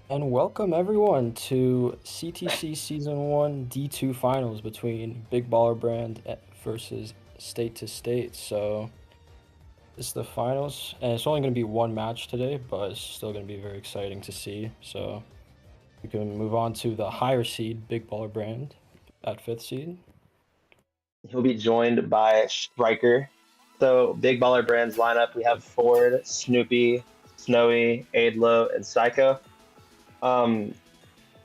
And welcome everyone to CTC Season 1 D2 Finals between Big Baller Brand versus State to State. So it's the finals, and it's only going to be one match today, but it's still going to be very exciting to see. So we can move on to the higher seed, Big Baller Brand, at 5th seed. He'll be joined by Striker. So Big Baller Brands lineup, we have Ford, Snoopy, Snowy, Aidlo, and Psycho. Um,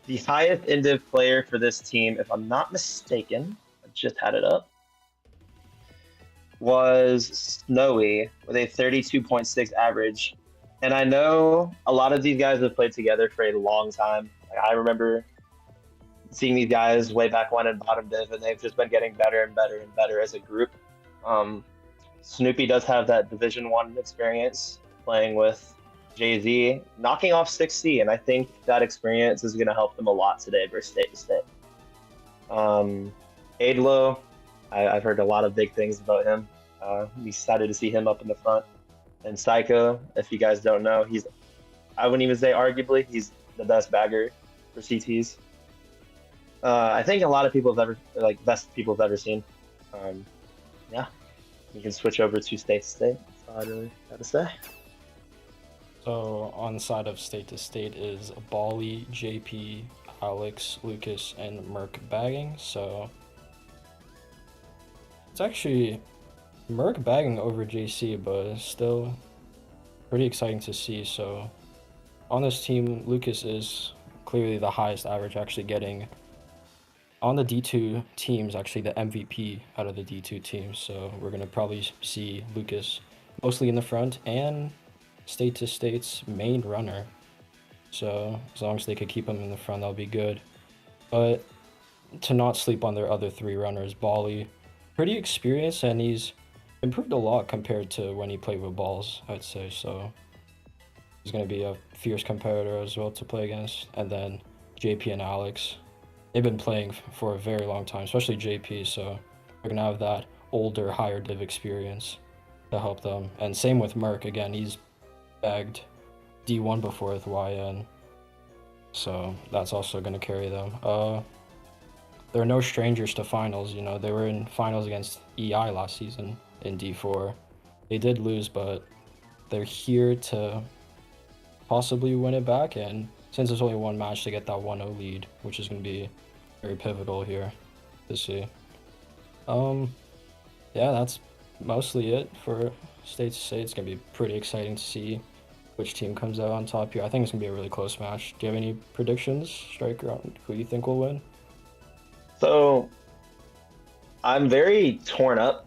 the highest indiv player for this team, if I'm not mistaken, I just had it up, was Snowy with a 32.6 average. And I know a lot of these guys have played together for a long time. Like, I remember seeing these guys way back when in bottom div, and they've just been getting better and better and better as a group. Um, Snoopy does have that Division One experience playing with Jay-Z, knocking off 6C, and I think that experience is going to help them a lot today versus State to State. Um, Aidlo, I've heard a lot of big things about him. I'm excited to see him up in the front. And Psycho, if you guys don't know, I wouldn't even say arguably, he's the best bagger for CTs. I think a lot of people have ever, like, best people have ever seen. Um, yeah, you can switch over to State to State. That's all I really got to say. So on the side of State to State is Bali, JP, Alex, Lucas, and Merc bagging. So it's actually Merc bagging over JC, but still pretty exciting to see. So on this team, Lucas is clearly the highest average, actually getting on the D2 teams, actually the MVP out of the D2 teams. So we're going to probably see Lucas mostly in the front and State to State's main runner. So as long as they could keep him in the front, that'll be good. But to not sleep on their other three runners, Bali, pretty experienced, and he's improved a lot compared to when he played with balls, I'd say. So he's going to be a fierce competitor as well to play against. And then JP and Alex, they've been playing for a very long time, especially JP. So they're going to have that older, higher div experience to help them. And same with Merc. Again, he's bagged D1 before with YN. So that's also going to carry them. They're no strangers to finals. You know, they were in finals against EI last season in D4. They did lose, but they're here to possibly win it back. And since there's only one match, to get that 1-0 lead, which is going to be very pivotal here to see. Yeah, that's mostly it for State to State. It's going to be pretty exciting to see which team comes out on top here. I think it's going to be a really close match. Do you have any predictions, Striker, on who you think will win? So I'm very torn up.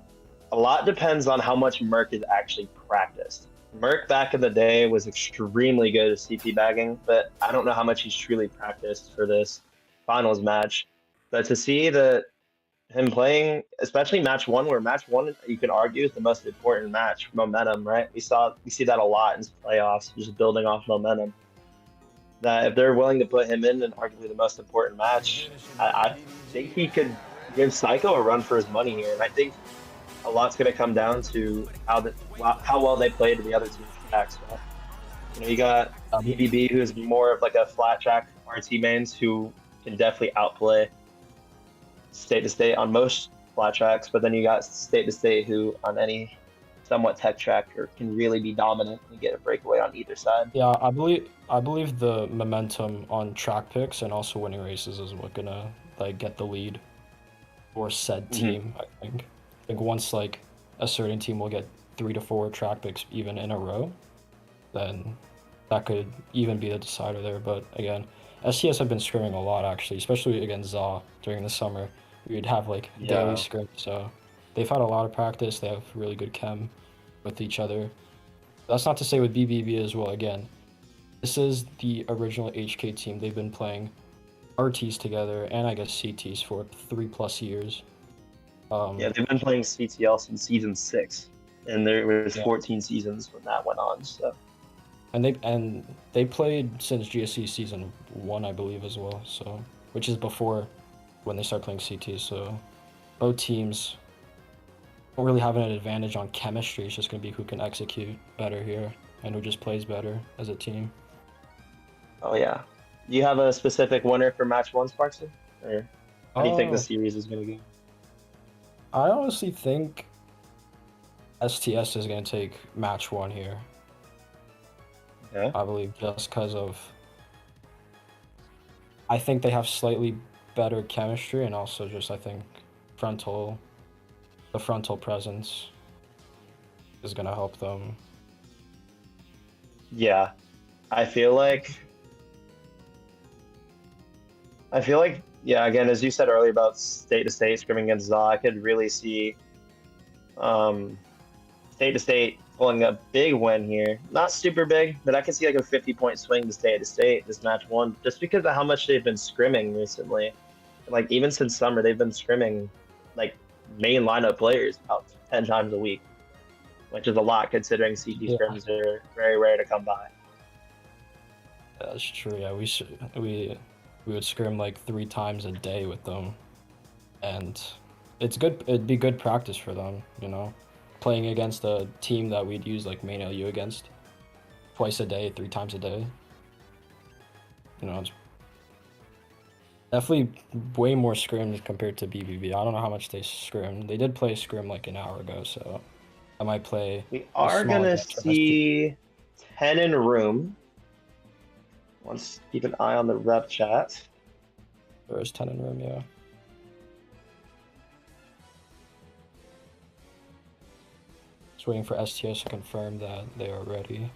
A lot depends on how much Merc is actually practiced. Merc back in the day was extremely good at CP bagging, but I don't know how much he's truly practiced for this finals match. But to see that him playing, especially match one, where match one you can argue is the most important match for momentum, right? We see that a lot in playoffs, just building off momentum. That if they're willing to put him in arguably the most important match, I think he could give Psycho a run for his money here. And I think a lot's going to come down to how well they played the other two tracks. Right? You know, you got BBB, who's more of like a flat track RT mains who can definitely outplay State to State on most flat tracks, but then you got State to State who on any somewhat tech track can really be dominant and get a breakaway on either side. Yeah, I believe the momentum on track picks and also winning races is what gonna like get the lead for said Mm-hmm. team. I think once like a certain team will get 3 to 4 track picks even in a row, then that could even be the decider there. But again, STS have been scrimming a lot actually, especially against ZA during the summer. We'd have like daily Yeah. scrim, so they've had a lot of practice. They have really good chem with each other. That's not to say with BBB as well. Again, this is the original HK team. They've been playing RTs together and I guess CTs for 3 plus years. Yeah, Um, they've been playing CTL since season 6, and there was yeah, 14 seasons when that went on. So and they played since GSC season 1, I believe, as well. So which is before when they start playing CT. So both teams don't really have an advantage on chemistry. It's just gonna be who can execute better here and who just plays better as a team. oh yeah, Do you have a specific winner for match one, Sparkster? Or how do you think the Oh, series is going to go? I honestly think STS is going to take match one here. Okay. I believe just because of I think they have slightly better chemistry and also just I think frontal the frontal presence is going to help them. Yeah. I feel like yeah, again, as you said earlier about state to state scrimming against Zaw, I could really see um state to state pulling a big win here. Not super big, but I could see like a 50-point swing to state this match one, just because of how much they've been scrimming recently. Like even since summer, they've been scrimming like main lineup players about 10 times a week, which is a lot considering CT Yeah, scrims are very rare to come by. that's true. Yeah, we would scrim like 3 times a day with them, and it's good. It'd be good practice for them, you know, playing against a team that we'd use like main LU against twice a day, 3 times a day. You know, it's definitely way more scrims compared to BBB. I don't know how much they scrim. They did play scrim like an hour ago, so I might play We a are small gonna advantage. see 10 in room. Let's keep an eye on the rep chat. There is 10 in room, yeah. Just waiting for STS to confirm that they are ready.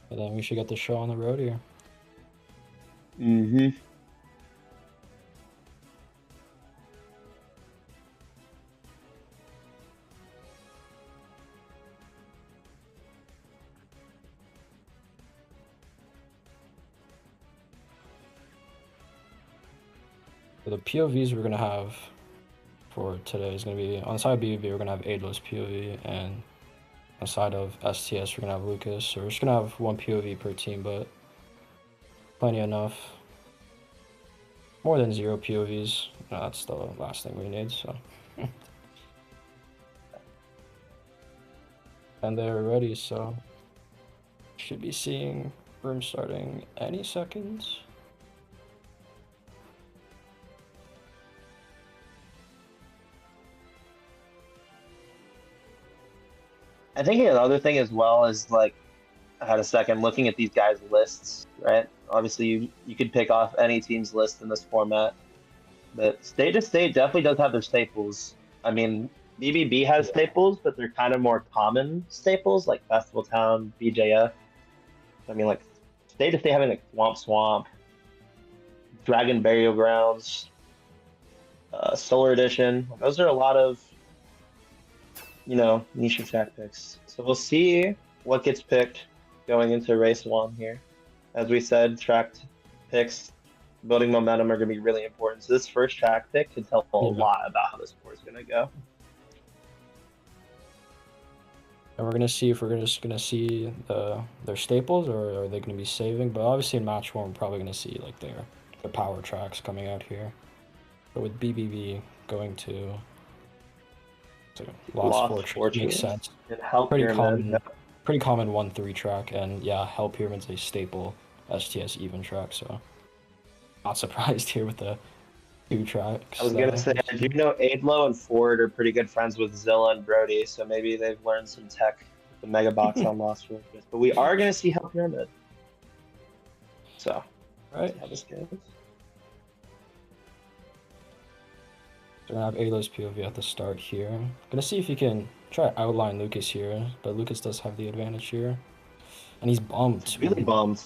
And then we should get the show on the road here. Mm-hmm. So the POVs we're gonna have for today is gonna be on the side of BBB we're gonna have Adlo's POV, and on the side of STS we're gonna have Lucas. So we're just gonna have one POV per team, but plenty enough. More than 0 POVs. No, that's the last thing we need. So, and they're ready. So should be seeing room starting any second. I think another thing as well is like I had a second looking at these guys' lists, right? Obviously, you could pick off any team's list in this format, but state to state definitely does have their staples. I mean, BBB has staples, but they're kind of more common staples like Festival Town, BJF. I mean, like state to state having like Swamp, Dragon Burial Grounds, Solar Edition. Those are a lot of niche track picks. So we'll see what gets picked going into race one here. As we said, tracked picks, building momentum are going to be really important. So this first track pick can tell a lot about how the sport is going to go. And we're gonna see if we're just gonna see their staples or are they gonna be saving. But obviously in match one we're probably gonna see like their power tracks coming out here. But with BBB going to Lost Fortune makes sense. And Help Pretty Pyramid. common, pretty common 1-3 track, and yeah, Hell Pyramid's a staple STS even track. So not surprised here with the 2 tracks. I was gonna say, I do know Adlo and Ford are pretty good friends with Zilla and Brody, so maybe they've learned some tech with the Mega Box on Lost Fortune. But we are gonna see Help Pyramid. So, right. see how this goes. So we're gonna have Ayla's POV at the start here. Gonna see if he can try to outline Lucas here, but Lucas does have the advantage here. And he's bumped. Really bummed.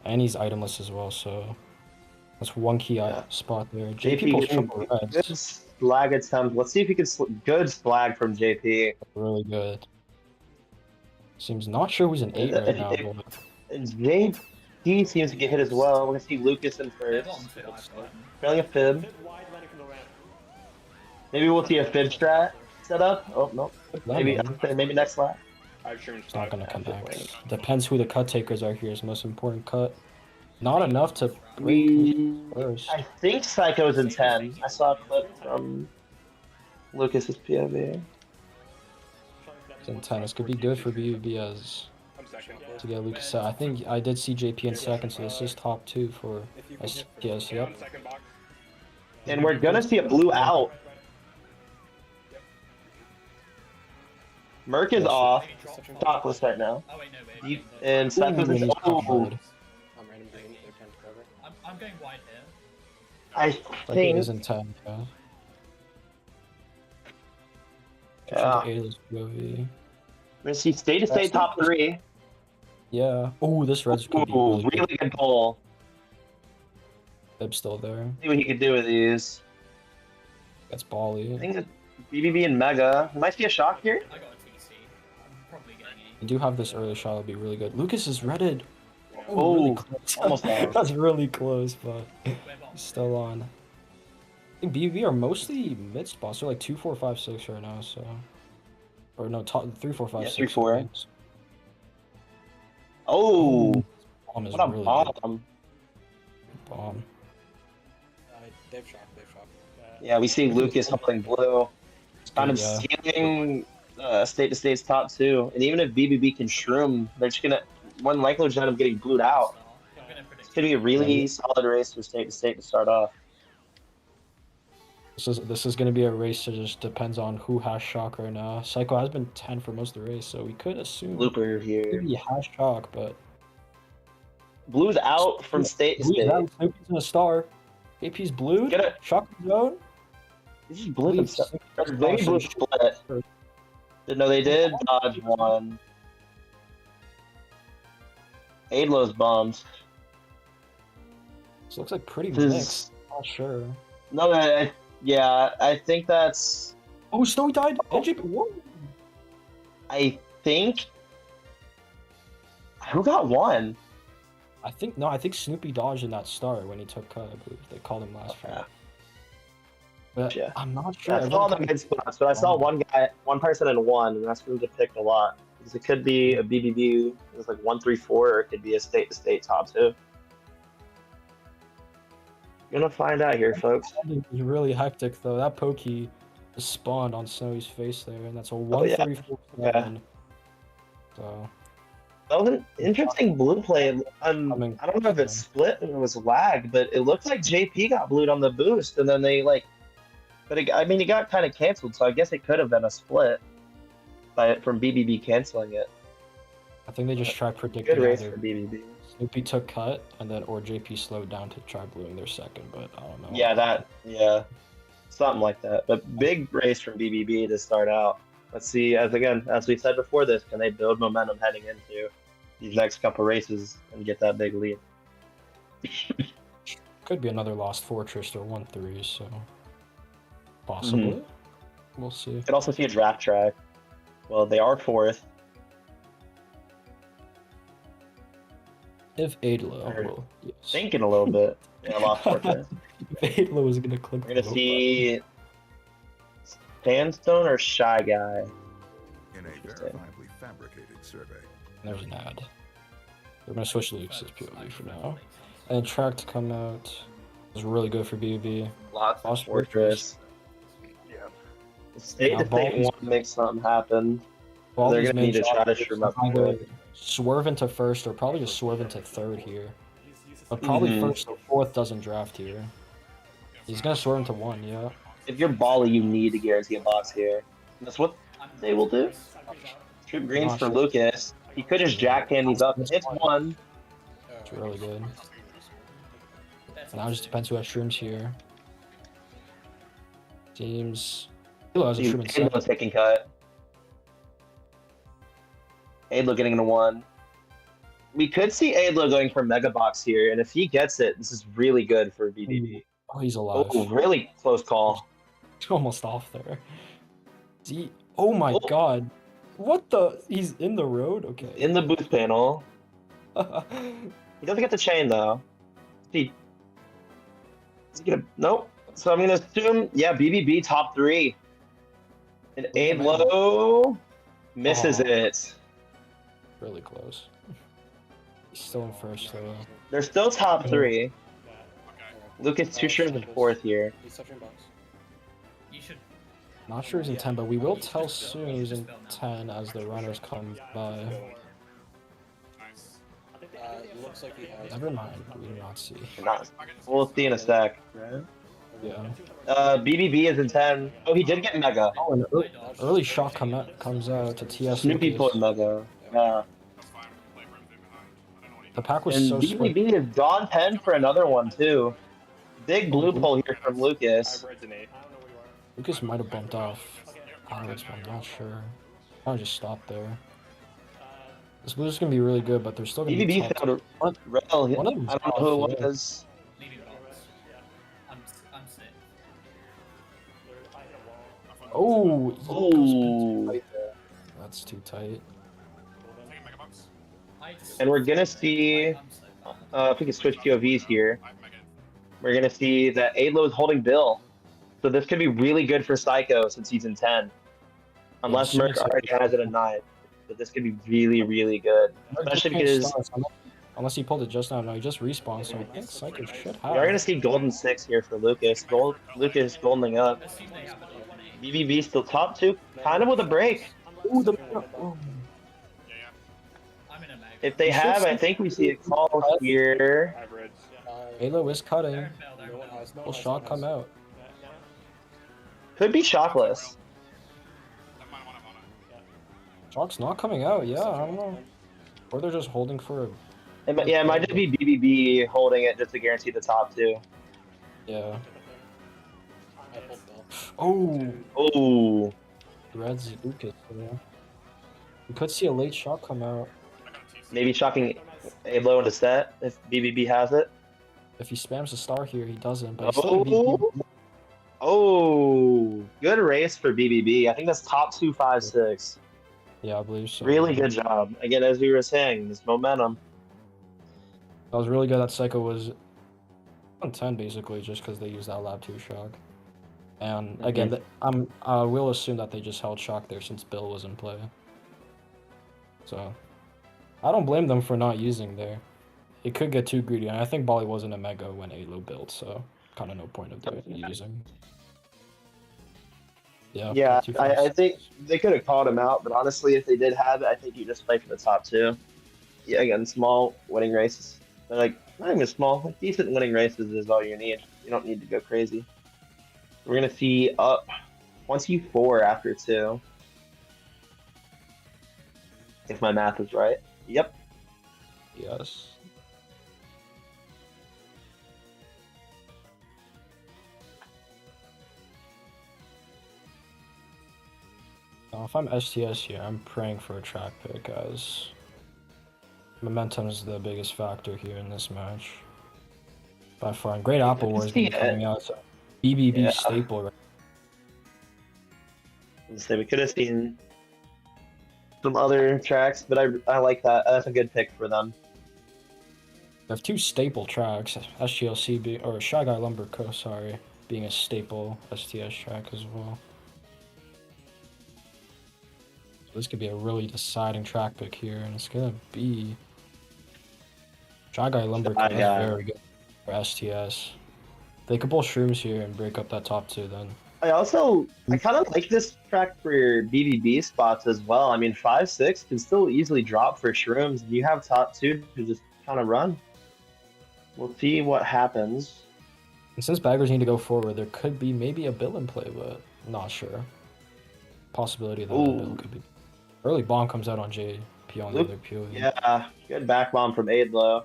And he's itemless as well, so that's one key spot there. JP pulls triple good reds. slag attempt. Let's see if he can good slag from JP. Really good. Seems not sure who's an 8 right now. And JP seems to get hit as well. We're gonna see Lucas in first. Trailing a fib. Maybe we'll see a fib strat set up. Oh no. Maybe next lap. It's not gonna connect. Depends who the cut takers are here is the most important cut. Not enough to first. I think Psycho's in 10. I saw a clip from Lucas's POV. It's in 10. This could be good for BBB as to get Lucas out. I think I did see JP in second, so this is top 2 for STS. Yep. And we're gonna see a blue out. Merc is off. Topless right now. And Cypher's is oh. I'm going wide here. I Like it think is in 10, yeah. yeah. We're gonna see state to state top 3. Yeah. Oh, this red's could be Ooh, really really good pull. Bib's still there. See what he can do with these. That's I Bali. think it's BBB and Mega. Might be a shock here. I got a TC. I'm probably getting You do have this early shot, it'll be really good. Lucas is redded. Oh, Really close. almost on. That's really close, but still on. I think BB are mostly mid spots. They're like 2, 4, 5, 6 right now, so. Or no, top 3, 4, 5, Yeah, 6. 3, 4. Oh, Bomb is what a really bomb. good. Bomb. They've shocked. Yeah, we see Lucas holding blue. Kind of Yeah. stealing state to state's top 2. And even if BBB can shroom, they're just gonna more than likely just end up getting blued out. It's gonna be a really solid race for state to start off. This is gonna be a race that just depends on who has shock right now. Psycho has been 10 for most of the race, so we could assume Looper here. he has shock, but Blue's out from state to state. Snoopy's in a star. AP's blue. Get it. Shock zone. They just blew themselves. They blew split. No, they did dodge one. Adlo's bombed. This looks like pretty This- mixed. Not sure. No, yeah, I think that's. Oh, Snowy died. Oh. Whoa. I think. Who got one? I think Snoopy dodged in that star when he took cut. I believe they called him last Yeah. round. But Yeah. I'm not sure. I saw the mid spots, but I saw one person in one, and that's really picked a lot. Because it could be a BBB, it's like 1, 3, 4, or it could be a state to state top 2. You're gonna find out here, folks. It's really hectic though. That pokey just spawned on Snowy's face there, and that's a Oh, yeah. 1-3-4-7. So That was an interesting blue play. I don't know if it split and it was lag, but it looked like JP got blued on the boost, and then they like. But it got kind of canceled, so I guess it could have been a split from BBB canceling it. I think they just tried predicting Good race either for BBB. Snoopy took cut and then or JP slowed down to try bluing their second, but I don't know. Yeah, something like that. But big race from BBB to start out. Let's see, as we said before this, can they build momentum heading into these next couple races and get that big lead? Could be another Lost Fortress or 1-3, so possibly. We'll see. Could also see a draft track. Well, they are 4th. If Adlo Or will, yes. Thinking a little bit. Yeah, Lost Fortress. If Adlo is gonna click. We're gonna see Sandstone or Shy Guy. In a verifiably fabricated survey. There's an ad. We're gonna switch Lucas's POV for now. And track to come out is really good for BB. Lost Fortress. Yeah. State to state Baldy's- want to make something happen. Baldy's They're gonna main need to try job to is shroom up either quick. swerve into first or probably just swerve into third here. But probably first or fourth doesn't draft here. He's gonna swerve into 1, yeah. If you're Bali, you need to guarantee a box here. And that's what they will do. Trip greens for Lucas. He could just jackhand these up. It's 1. It's really good. Now it just depends who has shrooms here. Seems Hilo has a shroom in Adlo second. taking cut. Adlo getting into 1. We could see Adlo going for Mega Box here, and if he gets it, this is really good for BBB. Oh, he's alive. Oh, really close call. Almost off there. See? Oh my Oh. god. What the? He's in the road? Okay. In the booth panel. He doesn't get the chain, though. He... Nope. So I'm going to assume, yeah, BBB top 3. And Adlo misses it. Really close. He's still in first, though. They're still top 3. Lucas too sure in 4th here. He's touching box. You should. Not sure he's in 10, but we will tell soon he's in 10 as the runners come by. looks like he has. Never mind, we do not see. Not. We'll see in a sec. Yeah. BBB is in 10. Oh, he did get Mega. Oh, an early shot comes out to TS Snoopy pulled Lucas. Mega. Yeah. The pack was And so split. BBB is gone 10 for another one, too. Big blue pull here from Lucas. Lucas might have bumped off Alex, but I'm not sure. I'll just stop there. This blue is gonna be really good, but they're still gonna be BBB top. found a Rel. I One of don't them's know who off, it yeah. was. Leaving box. I'm sick. Oh, he goes Ooh. tight there. That's too tight. And we're gonna see, if we can switch POVs here, we're gonna see that Adlo is holding Bill. So this could be really good for Psycho since he's in 10. Unless Yeah, Merc already has it at 9. But this could be really, really good. Especially because Unless he pulled it just now. No, he just respawned, so I think Psycho should have. we are gonna see Golden 6 here for Lucas. Lucas goldening up. Assume they have it on 1A. BBB still top 2, kind of with a break. Ooh, the. I'm in a mag. If they have, I think we see a call here. Halo is cutting. They're in fail, they're in No one fail. has. No Will one has, shot no come one has. out? Could be shockless. Shock's not coming out. Yeah, I don't know. Or they're just holding for a. Yeah, it might just be BBB holding it just to guarantee the top 2. Yeah. I pulled Bill. Oh, Oh, Red's Lucas. Yeah. We could see a late shot come out maybe shocking Ablo into set if BBB has it. if he spams the star here. He doesn't, but he's still gonna Oh, be. oh, good race for BBB. I think that's top 2, 5, 6. Yeah, I believe so. Really good job. Again, as we were saying, this momentum. That was really good. That Psycho was on 10 basically, just because they used that Lab 2 shock. And again, I will assume that they just held shock there since Bill was in play. So I don't blame them for not using there. It could get too greedy, and I think Bali wasn't a mega when Alo built, so kind of no point of using. Yeah. Yeah, too I fast. think they could have called him out, but honestly, if they did have it, I think you just play for the top 2. Yeah, again, small winning races. They're like, not even small, like decent winning races is all you need. You don't need to go crazy. We're going to see up 24 after 2. If my math is right. Yep. Yes. Now, if I'm STS here, I'm praying for a track pick, guys. Momentum is the biggest factor here in this match. By far, and Great Apple War is going to be coming out. So BBB Yeah. staple. Right? Let's say we could have seen some other tracks, but I like that. That's a good pick for them. They have 2 staple tracks, SGLC or Shy Guy Lumber Co. Sorry, being a staple STS track as well. So this could be a really deciding track pick here, and it's gonna be Shy Guy Lumber Co. Shy is Guy. very good for STS. They could pull shrooms here and break up that top 2 then. I kind of like this track for your BBB spots as well. I mean, 5, 6 can still easily drop for shrooms. You have top 2 to just kind of run. We'll see what happens. And since baggers need to go forward, there could be maybe a Bill in play, but not sure. Possibility that a Bill Ooh. could be. Early bomb comes out on JP on the Luke- other POV. Yeah, good back bomb from Adlo.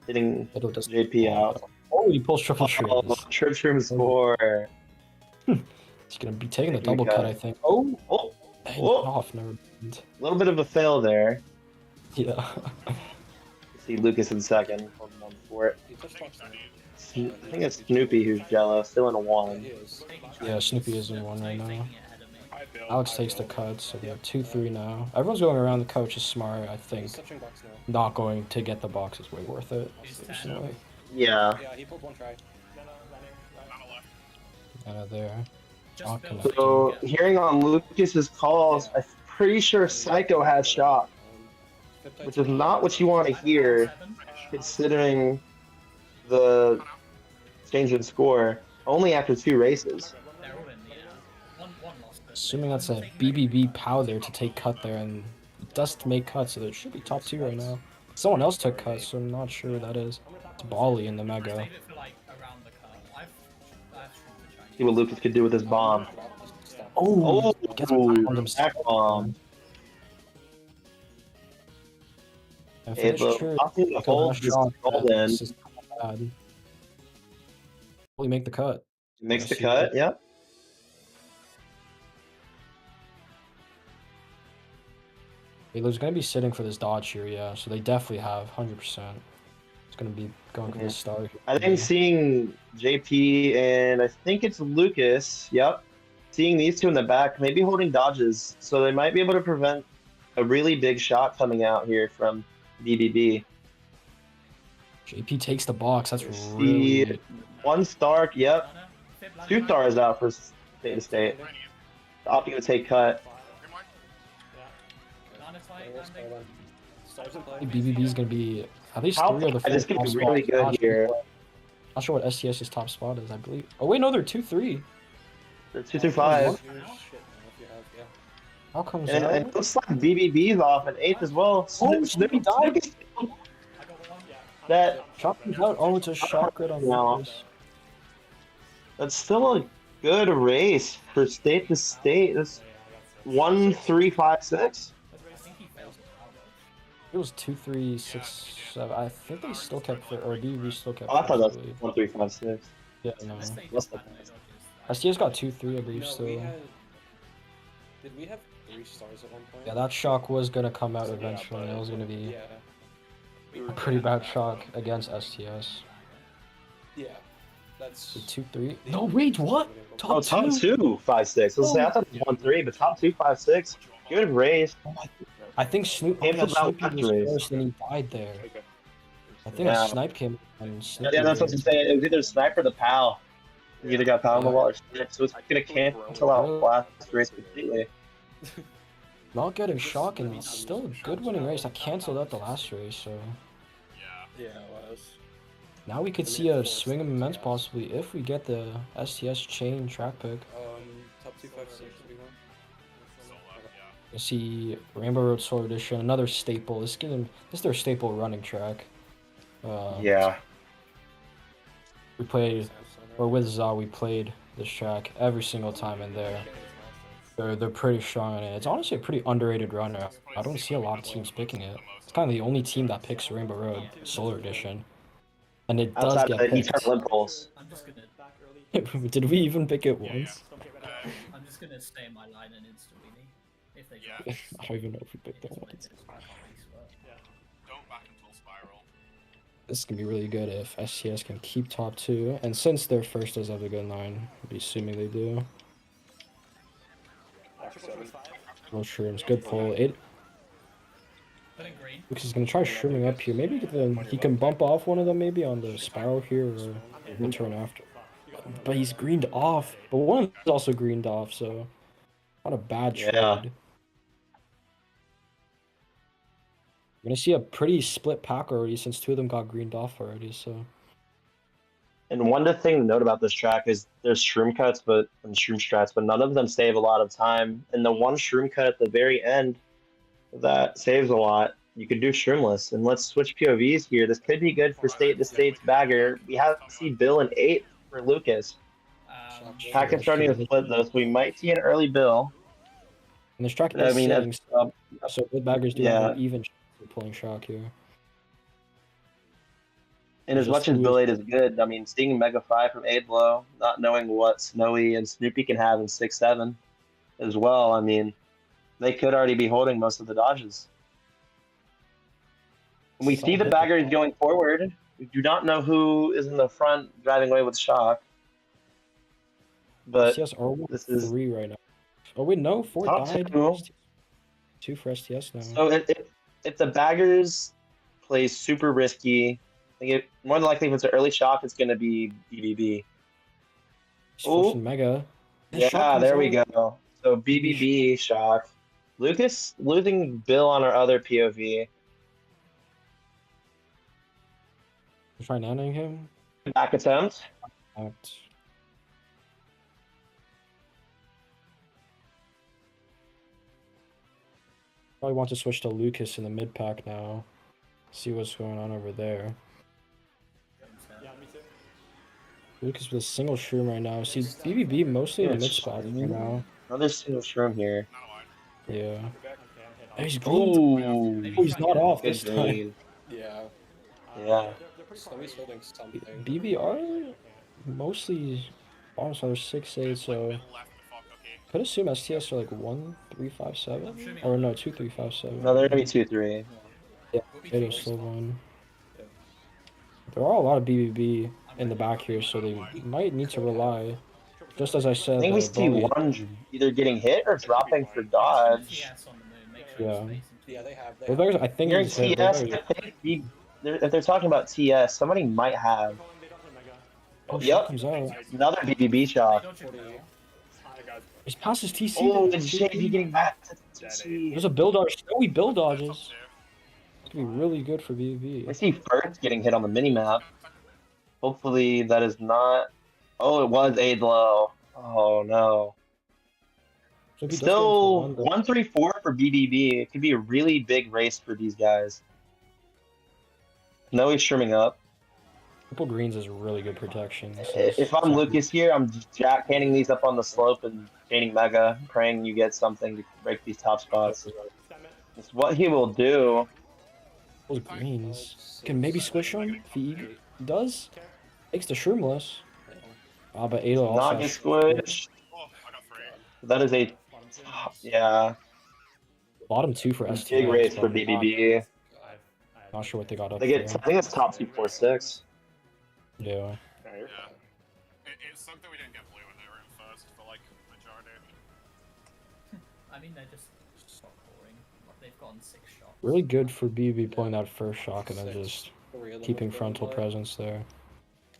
Hitting It'll just JP out. Oh, he pulls triple Oh, shrooms. trip shroom score. He's gonna be taking the Here we double go. cut, I think. Oh, Oh, dang, Oh. off, never mind. a little bit of a fail there. Yeah. See Lucas in second. Holding on for it. He touched box now. I think it's Snoopy who's jello, still in a Yeah, one. he is. Yeah, Snoopy is in one right Taking now. it ahead of me. Alex takes the cut, so we have 2-3 now. Everyone's going around the cut, which is smart, I think. He's touching box now. Not going to get the box is way worth it, He's personally. Yeah. Yeah, he pulled one try. There. Just Not build connected. So it. hearing on Lucas's calls, I'm pretty sure Psycho has shot, which is not what you want to hear, 7. considering the change in score. Only after 2 races. They're all in the air. One lost. Assuming that's a BBB pow there to take cut there, and it does make cuts, so it should be top 2 right now. Someone else took cuts, so I'm not sure who that is. It's Bali in the Mega. Save it for like around the cut. I've streamed for Chinese. See what Lucas could do with his bomb. Oh, Oh, gets behind him. back bomb. And Hey, finish but true. possibly the hold is golden. This is bad. Will he make the cut? Makes Yes, the he cut, did. yeah. Baylor's gonna be sitting for this dodge here, yeah. So they definitely have 100%. It's gonna be going for the start. I think seeing JP and I think it's Lucas, yep. Seeing these two in the back, maybe holding dodges, so they might be able to prevent a really big shot coming out here from BBB. JP takes the box. That's See really. one star, yep. 2 stars out for state to state. Opting to take cut. I think BBB is gonna be at least How 3 of the 4 this could top be really spots. good Not here. sure- Not sure what STS's top spot is, I believe. Oh wait, no, they're 2-3. They're 2-5. How comes And that? it looks like BBB's off at 8th as well. Oh, Snoopy died. That Shot comes out. Oh, it's a shot grid on No. Lucas. That's still a good race for state to state. That's 1-3-5-6. It was 2-3-6-7. I think they still kept it, or BBB still kept Oh, I thought that first, I was believe. 1-3-5-6. Yeah, no. What's the STS got 2-3, I believe, No, still. Did we have 3 stars at one point? Yeah, that shock was gonna come out eventually. It was gonna be Yeah. We a were pretty gonna- bad shock against STS. Yeah. That's 2-3. No, wait, what? Oh, top 2-5-6. Let's say I thought it was 1-3, but top 2-5-6. Good race. I think Snoop Came from Snoopy Mount was Everest. first and he died there. I think Yeah. a snipe came and Snoopy Yeah, that's what I'm was- saying. It was either sniper or the PAL. You either got PAL on the wall or snip, so it's gonna cancel out last race completely. not getting shock and still a good winning race. I canceled out the last race, so Yeah, it was. now we could see a swing of immense possibly if we get the STS chain track pick. Top 256 we won. You see Rainbow Road Solar Edition, another staple. This is their staple running track. Yeah. We played, or with Za, we played this track every single time in there. They're pretty strong in it. It's honestly a pretty underrated runner. I don't see a lot of teams picking it. It's kind of the only team that picks Rainbow Road Solar Edition, and it does Outside get of the picked. eternal impulse. I'm just gonna Did we even pick it once? I'm just gonna stay in my line and insta weenie if they I don't even know if we picked it once. Don't back until spiral. This is gonna be really good if STS can keep top 2, and since their first does have a good line, I'd be assuming they do. No shrooms, good pull. Putting green. Lucas is gonna try shrooming up here. Maybe he can bump off one of them maybe on the spiral here or return after. But he's greened off. But one is also greened off, so not a bad trade. Yeah. We're gonna see a pretty split pack already since 2 of them got greened off already, so And one thing to note about this track is there's shroom cuts and shroom strats, but none of them save a lot of time. And the one shroom cut at the very end that saves a lot, you could do shroomless. And let's switch POVs here. This could be good for state to state's bagger. We have to see Bill in 8th for Lucas. Pack is starting to split though, so we might see an early Bill. and this track I is mean, sitting, that's, so good baggers do yeah. have an even chance of pulling shock here. And as much as Bill 8 is good, I mean, seeing Mega 5 from 8 low, not knowing what Snowy and Snoopy can have in 6-7 as well, I mean, they could already be holding most of the dodges. And we see the baggers going forward. We do not know who is in the front driving away with shock. But STS are this is 3 right now. Oh wait, no, 4 top died. 2. 2 for STS now. So if the baggers play super risky, I think more than likely if it's an early shock, it's going to be BBB. He's forcing Mega. And shock Yeah, comes there we out. go. So BBB shock. Lucas losing Bill on our other POV. Try nanning him. Back attempt. Out. Probably want to switch to Lucas in the mid pack now. See what's going on over there. Yeah, me too. Lucas with a single shroom right now. See, BBB mostly in Yeah, the mid spot right now. Another single shroom here. Not mine. Yeah. Okay, I'm hit Oh, he's off. green. Ooh, Maybe Oh, he's try and not get off good this time. green. Yeah. Yeah. They're pretty far Somebody's right. holding something. BBR mostly bottom side are 6'8", so Middle left before cookie. could assume STS are like 1-3-5-7 I'm shooting or on no the 2-3-5-7. No, they're gonna be 2-3. Yeah, We'll be Tatum three still spot. one. Yeah. There are a lot of BBB in the back here, so they might need to rely. Just as I I said, think we see Bali. one either getting hit or dropping for Just gonna dodge. TS on the moon, make sure Yeah. there's space in Yeah, between. they have. They Bulldogs, have. I think You're in he's hit. TS. Bulldogs- I think if they're talking about TS, somebody might have. Oh, shit Yep, comes out. another BBB shot. Dodge it well. He's past his TC. Oh, though. it's JP getting back to TC. There's a build dodge. Oh, he build Top dodges. two. It's gonna be really good for I BBB. see First getting hit on the minimap. Hopefully that is not. Oh, it was Aidlow. Oh no. So if he does get into Still one, though, 1-3-4 for BBB. It could be a really big race for these guys. No, he's trimming up. triple greens is really good protection. If I'm Lucas here, I'm jack handing these up on the slope and chaining Mega, praying you get something to break these top spots. It's what he will do. Those greens can maybe squish him if he does. Takes the shroomless. Ah, but Ado also Not get has squished. Oh, I got three. That is a yeah, bottom two for STS. big race for but BBB. Not sure what they got up They get, there. I think it's top 2-4-6. Yeah. Yeah. It's something we didn't get blue when they were in first for like majority. I mean, they're just so boring. Like, they've gotten 6 shots. Really good for BB pulling that first shock and then Six. just Three of them keeping with frontal play. presence there.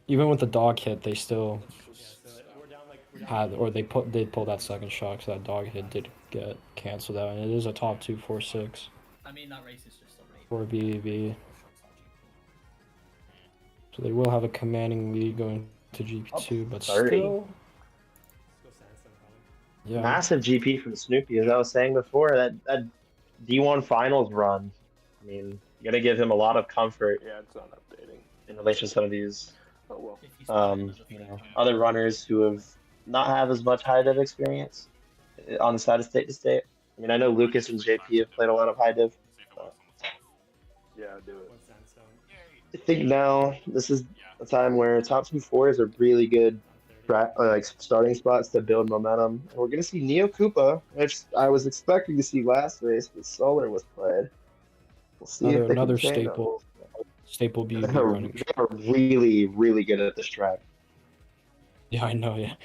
Even with the dog hit, they still had, or they pulled that second shock, so that dog hit did get canceled out, and it is a top 2-4-6 I mean, that race is just a race. for BB. So they will have a commanding lead going to GP2, but 30. still, yeah. Massive GP from Snoopy, as I was saying before. That D1 finals run. I mean, you gotta give him a lot of comfort Yeah, it's not updating. in relation to some of these Oh well. If he's playing as a you know, free other runners who have not have as much high div experience on the side of state to state. I mean, I know Lucas and JP have played a lot of high div. See if it works on the top. Yeah, do it. I think now this is a time where top 2-4s are really good like starting spots to build momentum. And we're gonna see Neo Koopa, which I was expecting to see last race, but Solar was played. We'll see if they Another can chain staple them. BB They are, running. they are really, really good at this track. Yeah, I know, yeah.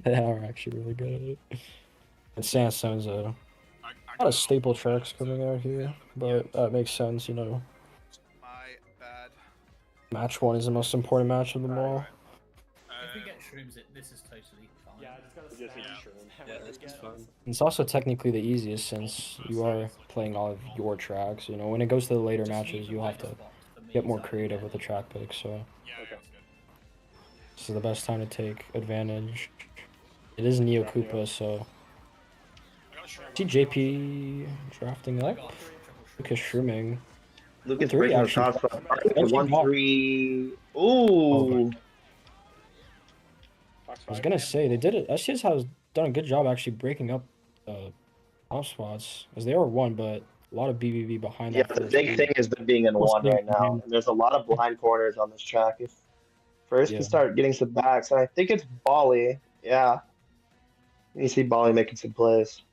They are actually really good at it. And Sandstone's a lot of staple tracks coming out here, but that makes sense, you know. My bad. Match 1 is the most important match of them all. If we get shrooms, this is totally fine. Yeah, just gotta Yeah, this is fun. It's also technically the easiest since you are playing all of your tracks. You know, when it goes to the later Just need matches, the you'll have right to spot for me, get more so creative yeah. with the track picks, so Yeah, Okay. that's good. this is the best time to take advantage. It is Neo Koopa, so I got a shrimp. see JP drafting I up. got triple Lucas shrooming. Lucas Three breaking the actually. top spot. Actually, 1-3. Oh, Ooh. I was gonna say they did it. SCS has done a good job actually breaking up top spots as they are one, but a lot of BBB behind Yeah, that. the first big lead. thing is them being in Almost one right now. being- And there's a lot of blind corners on this track. If First Yeah. can start getting some backs, and I think it's Bali. Yeah. You see Bali making some plays.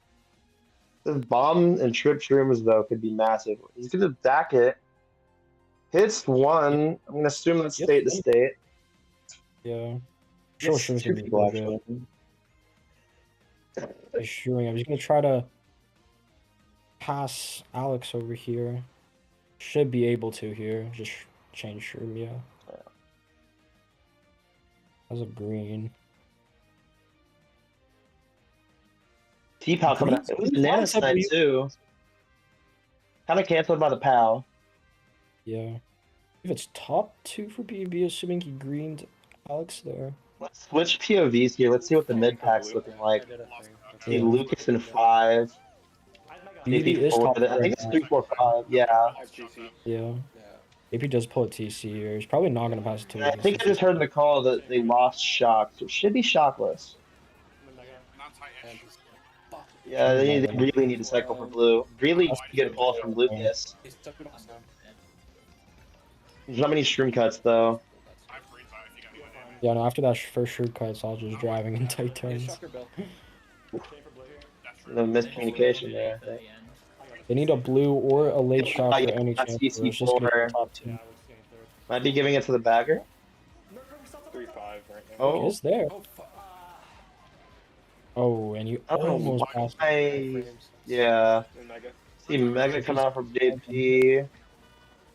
The bomb and trip shrooms, though, could be massive. He's going to back it. Hits one. I'm going to assume that's Yep. state to state. Yeah. Sure, Yes, shrooms two can be people, really actually. good. Shrooming. I'm just gonna try to pass Alex over here. Should be able to here. Just change shroom, yeah. As a green. T-Pal coming out. It was Banana Snipe, too. Kind of canceled by the PAL. Yeah. If it's top 2 for BB, assuming he greened Alex there. Let's switch POVs here. Let's see what the mid pack's looking like. I did a thing. See Yeah. Lucas in 5. BB is top I think it's right 3-4-5. Yeah. I have GC. now. Yeah. Yeah. If he does pull a TC here, he's probably not gonna pass it to And I Lucas. think I just heard in the call that they lost shock, so it should be shockless. Not And tight-ish. fuck. Yeah, they really need to cycle for blue. Really That's good ball from Lucas. He's stuck with us now. There's not many shroom cuts though. I have freeze out if you get me with him. Yeah, no, after that first shoot cut, it's all just driving in tight He's turns. shocker bill. That's true. No miscommunication there, I For the think. end. They need a blue or a late shot for yeah, any that's chance. So it's just gonna CC4. be top two. Might be giving it to the bagger. 3-5 right now. Oh, Is there? Oh fuck. Oh, and you I don't know almost why. passed. Frames. Yeah. And Mega. See Mega come out from JP.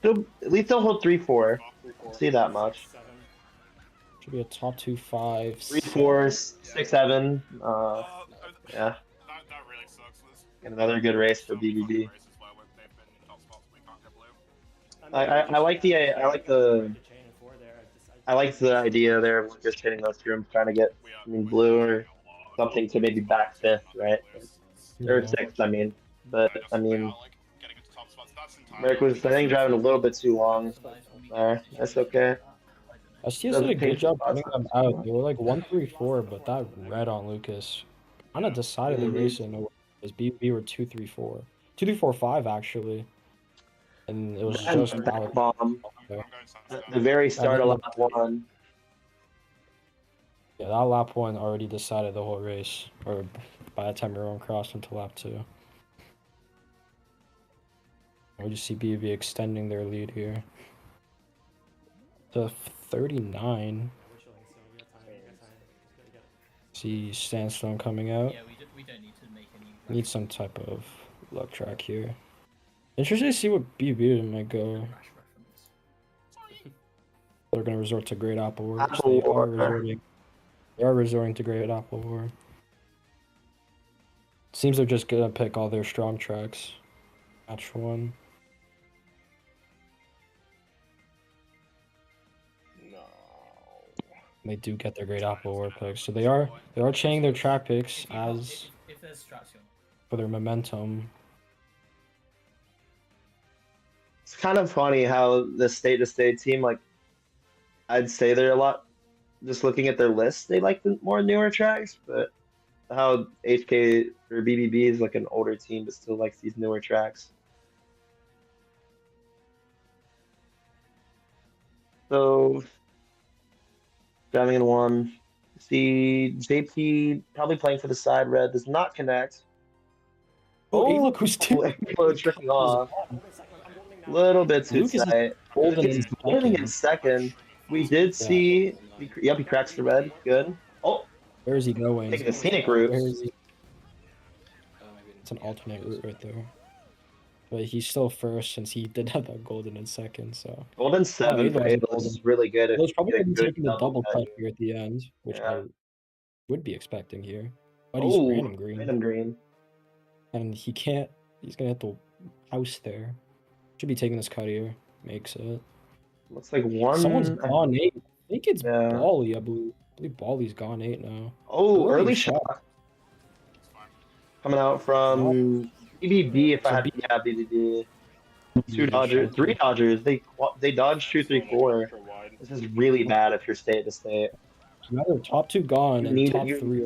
At least they'll hold 3-4. 3-4. See that much. Should be a top 2-5. 3-4, 6-7. Uh, Yeah. that really sucks. Liz. And another good race for So many fucking BBB. races where they've been in top spots, but we can't get blue. I like the idea there of just hitting those rooms, trying to get blue or something to maybe back fifth, right? Or Yeah. sixth, I mean. But I mean, Getting into top spots, that's entirely Merrick was I think driving a little bit too long there. That's okay. STS did a Doesn't good take job spots. running them out. They were like 1-3-4, but that red on Lucas kind of decided the race in a way. Because BB were 2-3-4. 2-3-4-5 actually. And it was just And Alex. back bomb. I'm going At the very start of lap one. Yeah, that lap one already decided the whole race. Or by the time we were on cross into lap 2. We just see BB extending their lead here to 39. See Sandstone coming out. Yeah, we don't need to make any. Need some type of luck track here. Interesting to see what BB might go. Crash reference. They're gonna resort to Great Apple War. which Apple War. They are resorting to Great Apple War. Seems they're just gonna pick all their strong tracks. Match 1. No. They do get their Great Apple War picks, so they are changing their track picks as If there's strats, you'll for their momentum. It's kind of funny how the state-to-state team, like, I'd say they're a lot. Just looking at their list, they like the more newer tracks, but how HK or BBB is like an older team, but still likes these newer tracks. So, driving in 1. See JP probably playing for the side red, does not connect. Oh, hey, look who's doing Tricking off. Little bit too Lucas is tight. holding He's in holding in second. second. We did see. Yep, he cracks the red. Good. Oh, Where is he going? taking the scenic route. Where is he? Maybe It's an alternate route right there. But he's still first since he did have that golden in second, so. Golden 7 for Adol's Adol is really good. It was probably you get going a to good taking the double cut here. here at the end, which Yeah. I would be expecting here. But he's Oh, random green. random green. And he can't. He's going to hit the house there. Should be taking this cut here. Makes it. Looks like one. Someone's gone 8. I think it's Yeah. Bally, I believe. I believe Bally's gone 8 now. Oh, Early early shot. shot coming out from BBB. If I had, yeah, BBB. 2 Dodgers, 3 Dodgers. They dodged 2, 3, 4. for wide. This is really bad if you're state to state. Another top 2 gone You and need- top you- 3.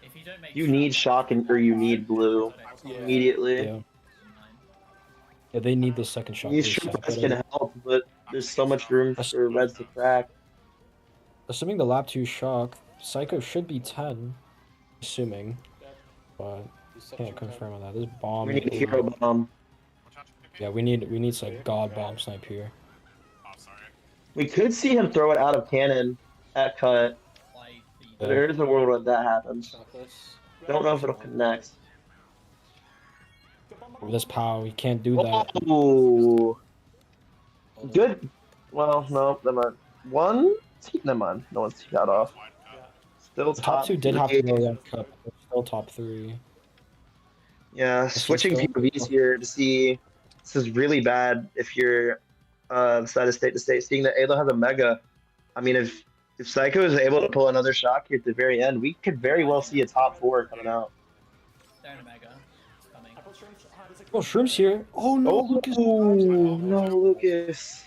if you don't make You need shock and or you need blue immediately. Yeah. Yeah, they need the second shot. These ASAP, shots but can help, but there's so much room for reds to crack. assuming the lap 2 shock, Psycho should be 10. Assuming. But He's such can't a confirm on that. This bomb. We need a hero bomb. Yeah, we need some god bomb snipe here. Oh, sorry. We could see him throw it out of cannon at cut. Yeah. There is a world where that happens. Chocolates. Don't know if it'll connect. With this pow, he can't do that. Oh, good. Well, no, never mind. One? Never mind. No one's got off. Wide cut. Still Top 2 did have to go three. that cup. But still top 3. Yeah, switching POVs here to see. This is really bad if you're side of state to state. Seeing that Alo has a mega. I mean, if Psycho is able to pull another shock here at the very end, we could very well see a top 4 coming out. They're in a mega. It's coming. Oh, Shroom's here. Oh no, Lucas. Oh no, Lucas.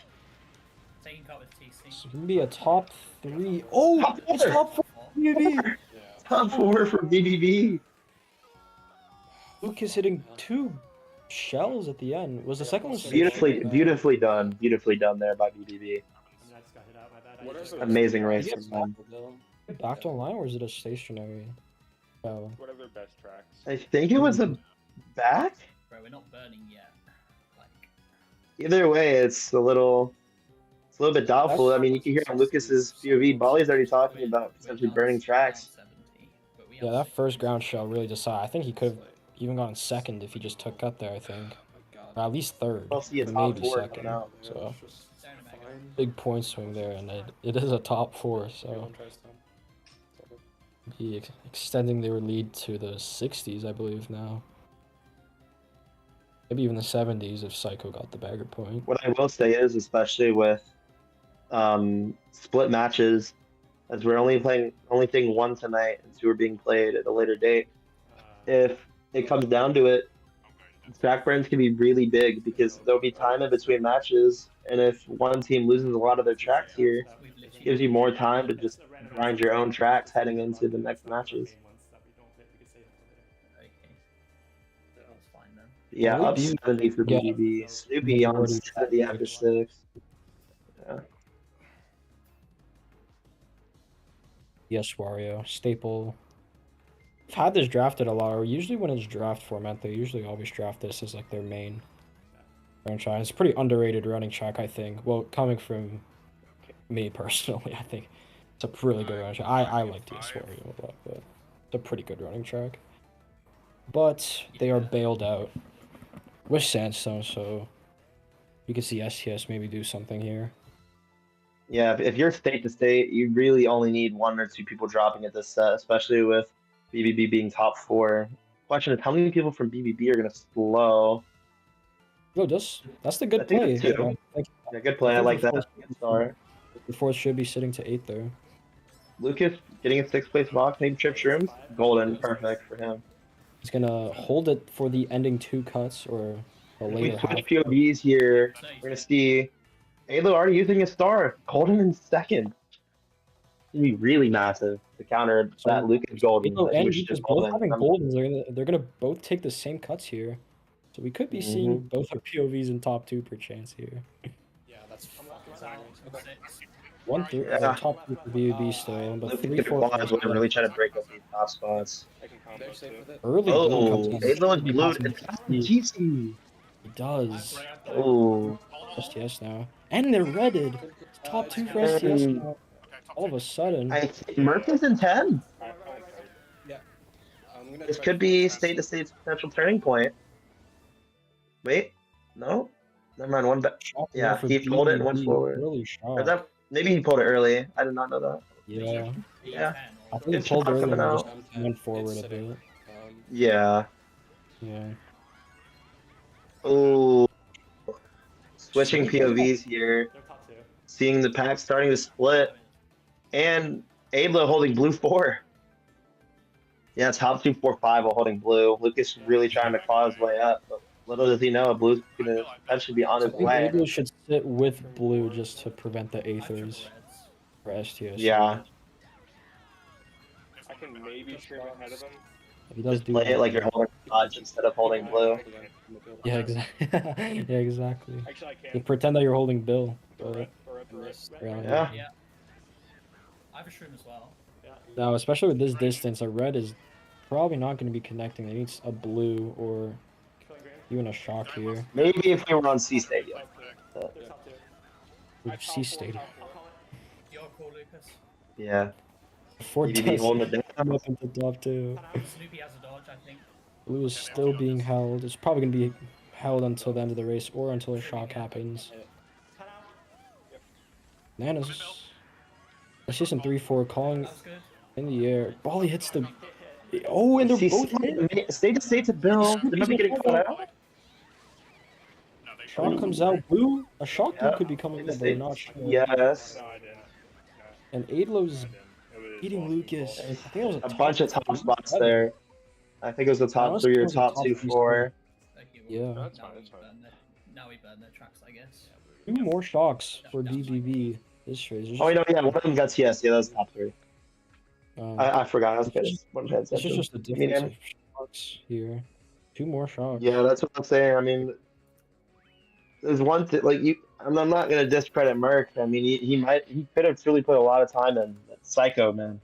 Taking cut with TC. It's gonna be a top 3. Oh, Top it's four. top 4. BBB. Yeah. Top 4 for BBB. Lucas hitting 2 shells at the end. Was the second one? Beautifully done. Beautifully done there by BBB. What are the Amazing best race tracks from them. though? Back to online, or is it a stationary? Oh. What are their best tracks? I think it was a back. Bro, we're not burning yet. Like, Either way, it's a little bit doubtful. I mean, you can hear on Lucas's POV, Bali's already talking about potentially burning tracks. 70, but we Yeah, have that 60. first ground shell really decided. I think he could have even gone second if he just took cut there, I think. Or at least third. I'll see a or top maybe 4 second. coming out. So, Don't imagine. big point swing there, and it is a top 4, so Everyone tries them. be extending their lead to the 60s, I believe, now. Maybe even the 70s if Psycho got the bagger point. What I will say is, especially with split matches, as we're only seeing 1 tonight and 2 are being played at a later date. If it comes down to it, track burns can be really big because there'll be time in between matches, and if one team loses a lot of their tracks here, We've it literally gives you more time to just grind your own tracks heading into the next matches. okay. That's fine then. Yeah, Well, up we do 70 for get BBB. Snoopy on majority 70 track after picks. 6. Yeah. Yes, Wario. Staple. I've had this drafted a lot, or usually when it's draft format, they usually always draft this as like their main running track. It's a pretty underrated running track, I think. Well, coming from me personally, I think it's a really good running track. I like DS Wario a lot, but it's a pretty good running track. But they are bailed out with Sandstone, so you can see STS maybe do something here. Yeah, if you're state to state, you really only need 1 or 2 people dropping at this set, especially with BBB being top 4. Question is, how many people from BBB are going to slow? No, that's the I good think play. it's 2. Yeah, good play. I like that. Sorry. The fourth should be sitting to 8 there. Lucas getting a 6th place box, maybe trip shrooms. Golden, perfect for him. He's gonna hold it for the ending 2 cuts or a If later we half. switch POVs here, we're going to see Halo already using a star. Golden in 2nd. It'd be really massive to counter that Lucas Golden. Halo that he and was Lucas just both holding. having Goldens. They're gonna both take the same cuts here. So we could be seeing both our POVs in top 2 per chance here. Yeah, that's fucking Out, okay. 6. 1 3 Yeah. top 2 for BUB still, but Lucas 3 and 4 Quads would really try to break up these top spots. I can combo They're safe too. with it. early blue comes Oh, in. Halo is Be blue. possible. It's GC. He does. Oh. STS now. And they're redded. Top 2 for STS now. All of a sudden. I think Murph is in 10. Yeah. I'm gonna This try could to be pass state to this. state's potential turning point. Wait, no, never mind. One back. Shot Yeah, for he pulled it, went BUB, forward. Early Or shot. that maybe he pulled it early. I did not know that. Yeah. Yeah. I think he Good pulled shot early coming and out. just went forward It's a sitting. bit. Yeah. Yeah. Oh. Switching POVs here. Seeing the pack starting to split. And Abla holding blue 4. Yeah, top 2, 4, 5 while holding blue. Lucas really trying to claw his way up, but little does he know, blue's going to potentially be on I his think way. Abel should sit with blue just to prevent the Aethers for STS. Yeah. I can maybe stream ahead of him. If he does do Play that, it like you're holding dodge instead of holding blue. Yeah, exactly. Yeah, exactly. Actually, I You can. pretend that you're holding Bill. For But it, for it, for it. Yeah. Yeah. Yeah. I have a shroom as well. now, especially with this distance, a red is probably not going to be connecting. They need a blue or even a shock here. Maybe if we were on C Stadium. Ooh, C Stadium. You're cool, Lucas. Yeah. Before BBB Tess holding it come down. up into top 2. Snoopy has a dodge, I think. Blue is still being held. It's probably going to be held until the end of the race or until a shock happens. Nanas. I see some 3-4 calling That was good. in the air. Bali hits the. Oh, and they're See, both hit. state to state to Bill. They might be getting caught out. No, they Shock comes out. Blue. A shock blue Yeah. could be coming in, but we're not sure. Yes. No, I didn't. And Adlo's I didn't. It was beating Boston Lucas. I Ball. think it was A bunch of top spots there. I think it was the top Honestly, 3 it or was a top top 2, three 4. Yeah. That's Now fine. we That's fine. burn their, now we burn their tracks, I guess. Two more shocks for BBB this race. Oh, you know, yeah, one of them got TS. Yeah, that was top 3. Um, I forgot. I was This good. is, One head this is section. just the I mean, difference of shocks here. Two more shocks. yeah, that's what I'm saying. I mean, there's one thing, like you. I'm not gonna discredit Merc. I mean, he could have truly put a lot of time in. But Psycho, man,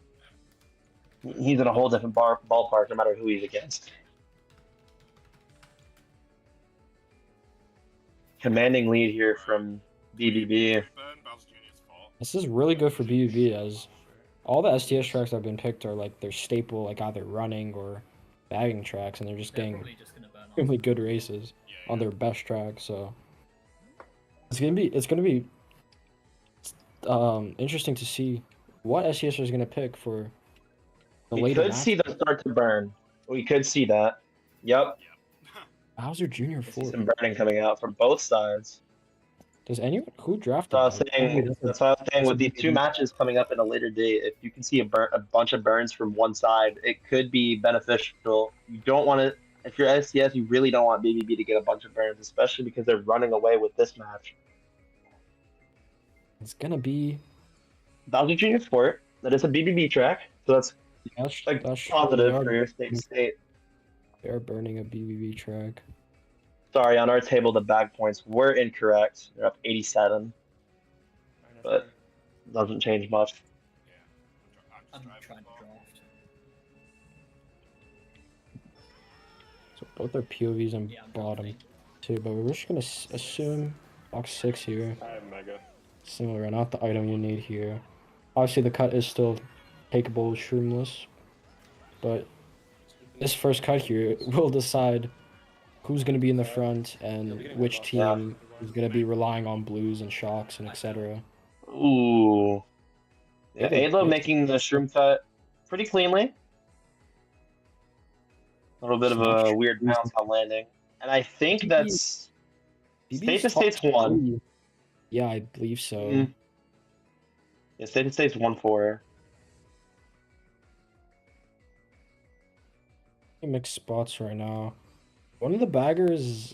he's in a whole different ballpark, no matter who he's against. Commanding lead here from BBB. Burn Bowser Jr.'s fault. This is really good for BBB as all the STS tracks that have been picked are like their staple, like either running or bagging tracks, and they're just They're getting probably just gonna burn off. extremely good races Yeah, on their best track. So it's gonna be interesting to see what STS is gonna pick for the We later could match. see them start to burn. We could see that. Yep. Bowser Jr. I see fourth. some burning coming out from both sides. Does anyone who drafted So I was that? saying, that's what I was saying with these two matches coming up in a later date. If you can see a bunch of burns from one side, it could be beneficial. You don't want to, if you're SCS, you really don't want BBB to get a bunch of burns, especially because they're running away with this match. It's gonna be Bowser Jr. Sport, that is a BBB track, so that's like that's positive for your state. They are burning a BBB track. Sorry, on our table, the bag points were incorrect. They're up 87. But doesn't change much. I'm trying to draft. So both are POVs on Yeah, I'm bottom drafting. too, but we're just gonna assume box 6 here. I have Mega. Similar, not the item you need here. Obviously, the cut is still takeable, shroomless, but this first cut here will decide who's going to be in the front and which team is going to be relying on blues and shocks and etc. Ooh. Yeah, Alo making the shroom cut pretty cleanly. A little bit of a weird bounce on landing. And I think that's State to State's 1. Yeah, I believe so. Mm. Yeah, State to State's 1-4. Mixed spots right now. One of the baggers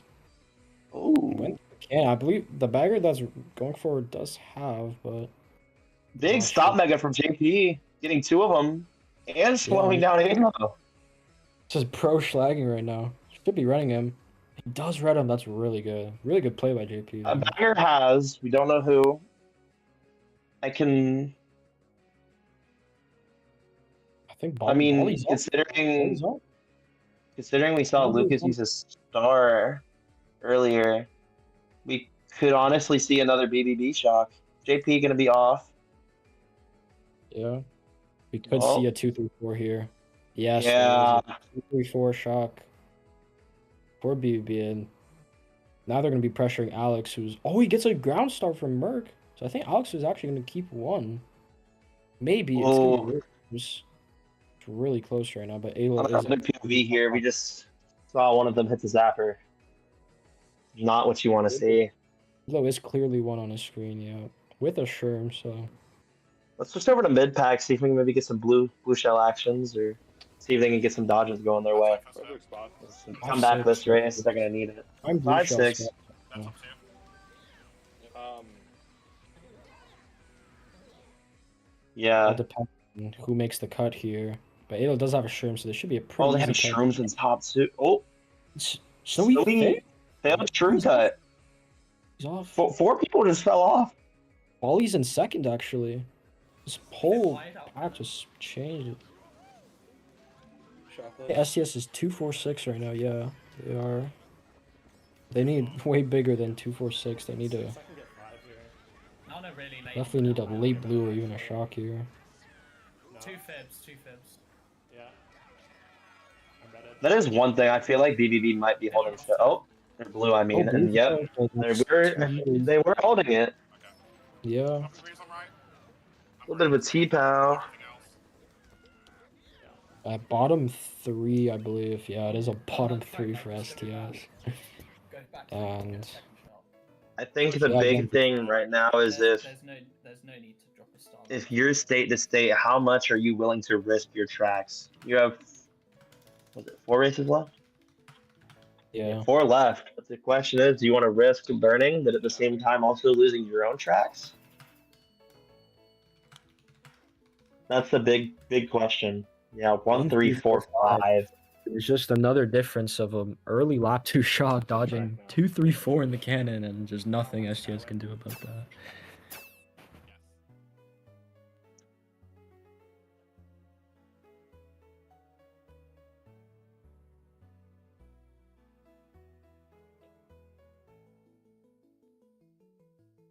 Ooh. I believe the bagger that's going forward does have, but Big not stop sure. mega from JP, getting 2 of them and slowing down Alo. This is pro schlagging right now. Should be running him. He does red him. That's really good. Really good play by JP. A bagger has, we don't know who. I can. I think. I mean, Volley's up. considering Volley's up. considering we saw Volley's Lucas up. use a star earlier, we could honestly see another BBB shock. JP gonna be off. Yeah. We could Oh. see a 2-3-4 here. Yes. Yeah. 2-3-4 shock for BB, and now they're gonna be pressuring Alex, who's he gets a ground star from Merc. So I think Alex is actually gonna keep one. Maybe it's gonna be really close. It's really close right now, but Alo is Another POV here. We just saw one of them hit the zapper. Not what you want to see. Alo is clearly one on his screen, yeah, with a Sherm. So Let's switch over to mid pack, see if we can maybe get some blue shell actions, or see if they can get some dodges going their way. Perfect spot. Come back this race, they're gonna need it. I'm blue 5-6. shell That's spot. up to you. Yeah. It depends on who makes the cut here. But Alo does have a Sherm, so there should be a pretty Oh, they easy have cut. shrooms in top 2. Oh, Snowy Snowy. They have a shroom cut. He's off. Four people just fell off. Wally's in second, actually. This whole wide out pack just changed. Chocolate. STS is 246 right now, yeah. They are. They need way bigger than 246. They need to If I can get 5 here. Now they're really late. definitely need a late blue or even a shock here. No. 2 fibs. Yeah. I bet it. That is one thing. I feel like BBB might be holding. Oh, they're blue. I mean, and yep, they were holding it. Yeah. Top threes on right. A little bit of a T-pow. Anything else? At bottom 3, I believe. Yeah, it is a bottom 3 for STS. Go back to And- the second shot. I think the Yeah, big thing right now is There's no need to drop a star. if you're state to state, how much are you willing to risk your tracks? You have, was it 4 races left? Yeah. 4 left. But the question is, do you want to risk burning, but at the same time also losing your own tracks? That's the big question. Yeah, 1, 3, 4, 5. It's just another difference of early lap 2 shot dodging 2, 3, 4 in the cannon, and just nothing STS can do about that.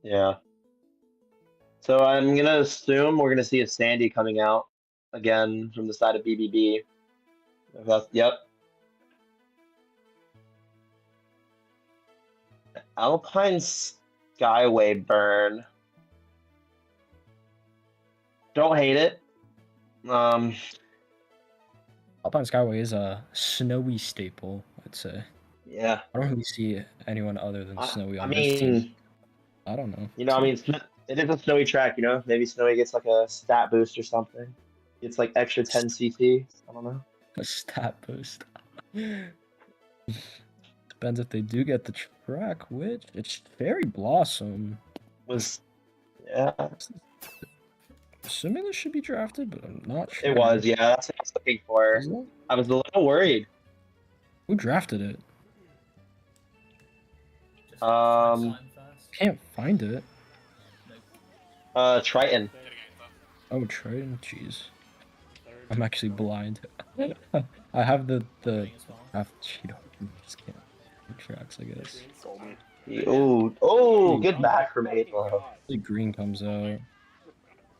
Yeah. So I'm gonna assume we're gonna see a Sandy coming out again from the side of BBB. Yep. Alpine Skyway burn. Don't hate it. Alpine Skyway is a snowy staple, I'd say. Yeah. I don't really see anyone other than Snowy I on this team. mean, I don't know. you know, I mean, it is a snowy track, you know? Maybe Snowy gets like a stat boost or something. It's like extra 10 CT. I don't know. A stat boost. Depends if they do get the track, which it's Fairy Blossom. Yeah. Assuming this should be drafted, but I'm not sure. It was, yeah. That's what I was looking for. Is it? I was a little worried. Who drafted it? Just sign first. Can't find it. Triton. Oh, Triton. Jeez. I'm actually blind. I have the draft sheet open. Just can't find tracks, I guess. Oh, good back from Adlo. The green comes out.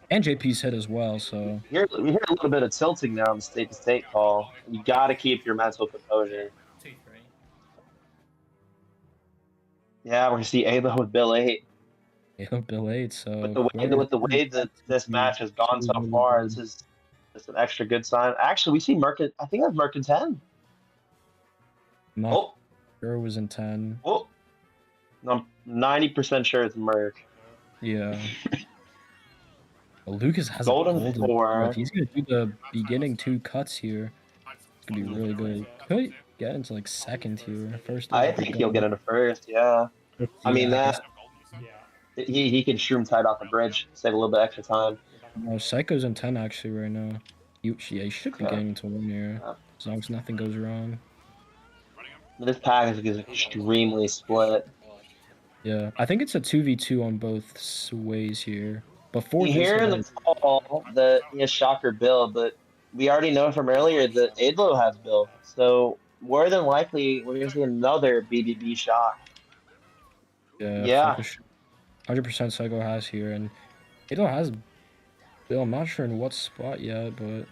And JP's hit as well, so. We hear a little bit of tilting now on the state-to-state call. You got to keep your mental composure. 2-3. Yeah, we're gonna see Adlo with Bill 8. Yeah, Bill 8, so. With the way that this match has gone so far, this is just an extra good sign. Actually, we see Merc. I think that's Merc in 10. Not sure it was in 10. Oh, I'm 90% sure it's Merc. Yeah. Well, Lucas has Golden a 4. If he's gonna do the beginning 2 cuts here, it's gonna be really good. Could get into like second here. First. I think he'll get into first. Yeah. I mean that. He can shroom tight off the bridge, save a little bit extra time. No, Psycho's in 10 actually right now. He should be getting into 1 here, as long as nothing goes wrong. This package is extremely split. Yeah, I think it's a 2v2 on both ways here. Before You hear in the call that he has Shocker Bill, but we already know from earlier that Adlo has Bill. So more than likely, we're going to see another BBB shock. Yeah. 100% Psycho has here, and Adlo has Bill. I'm not sure in what spot yet, but...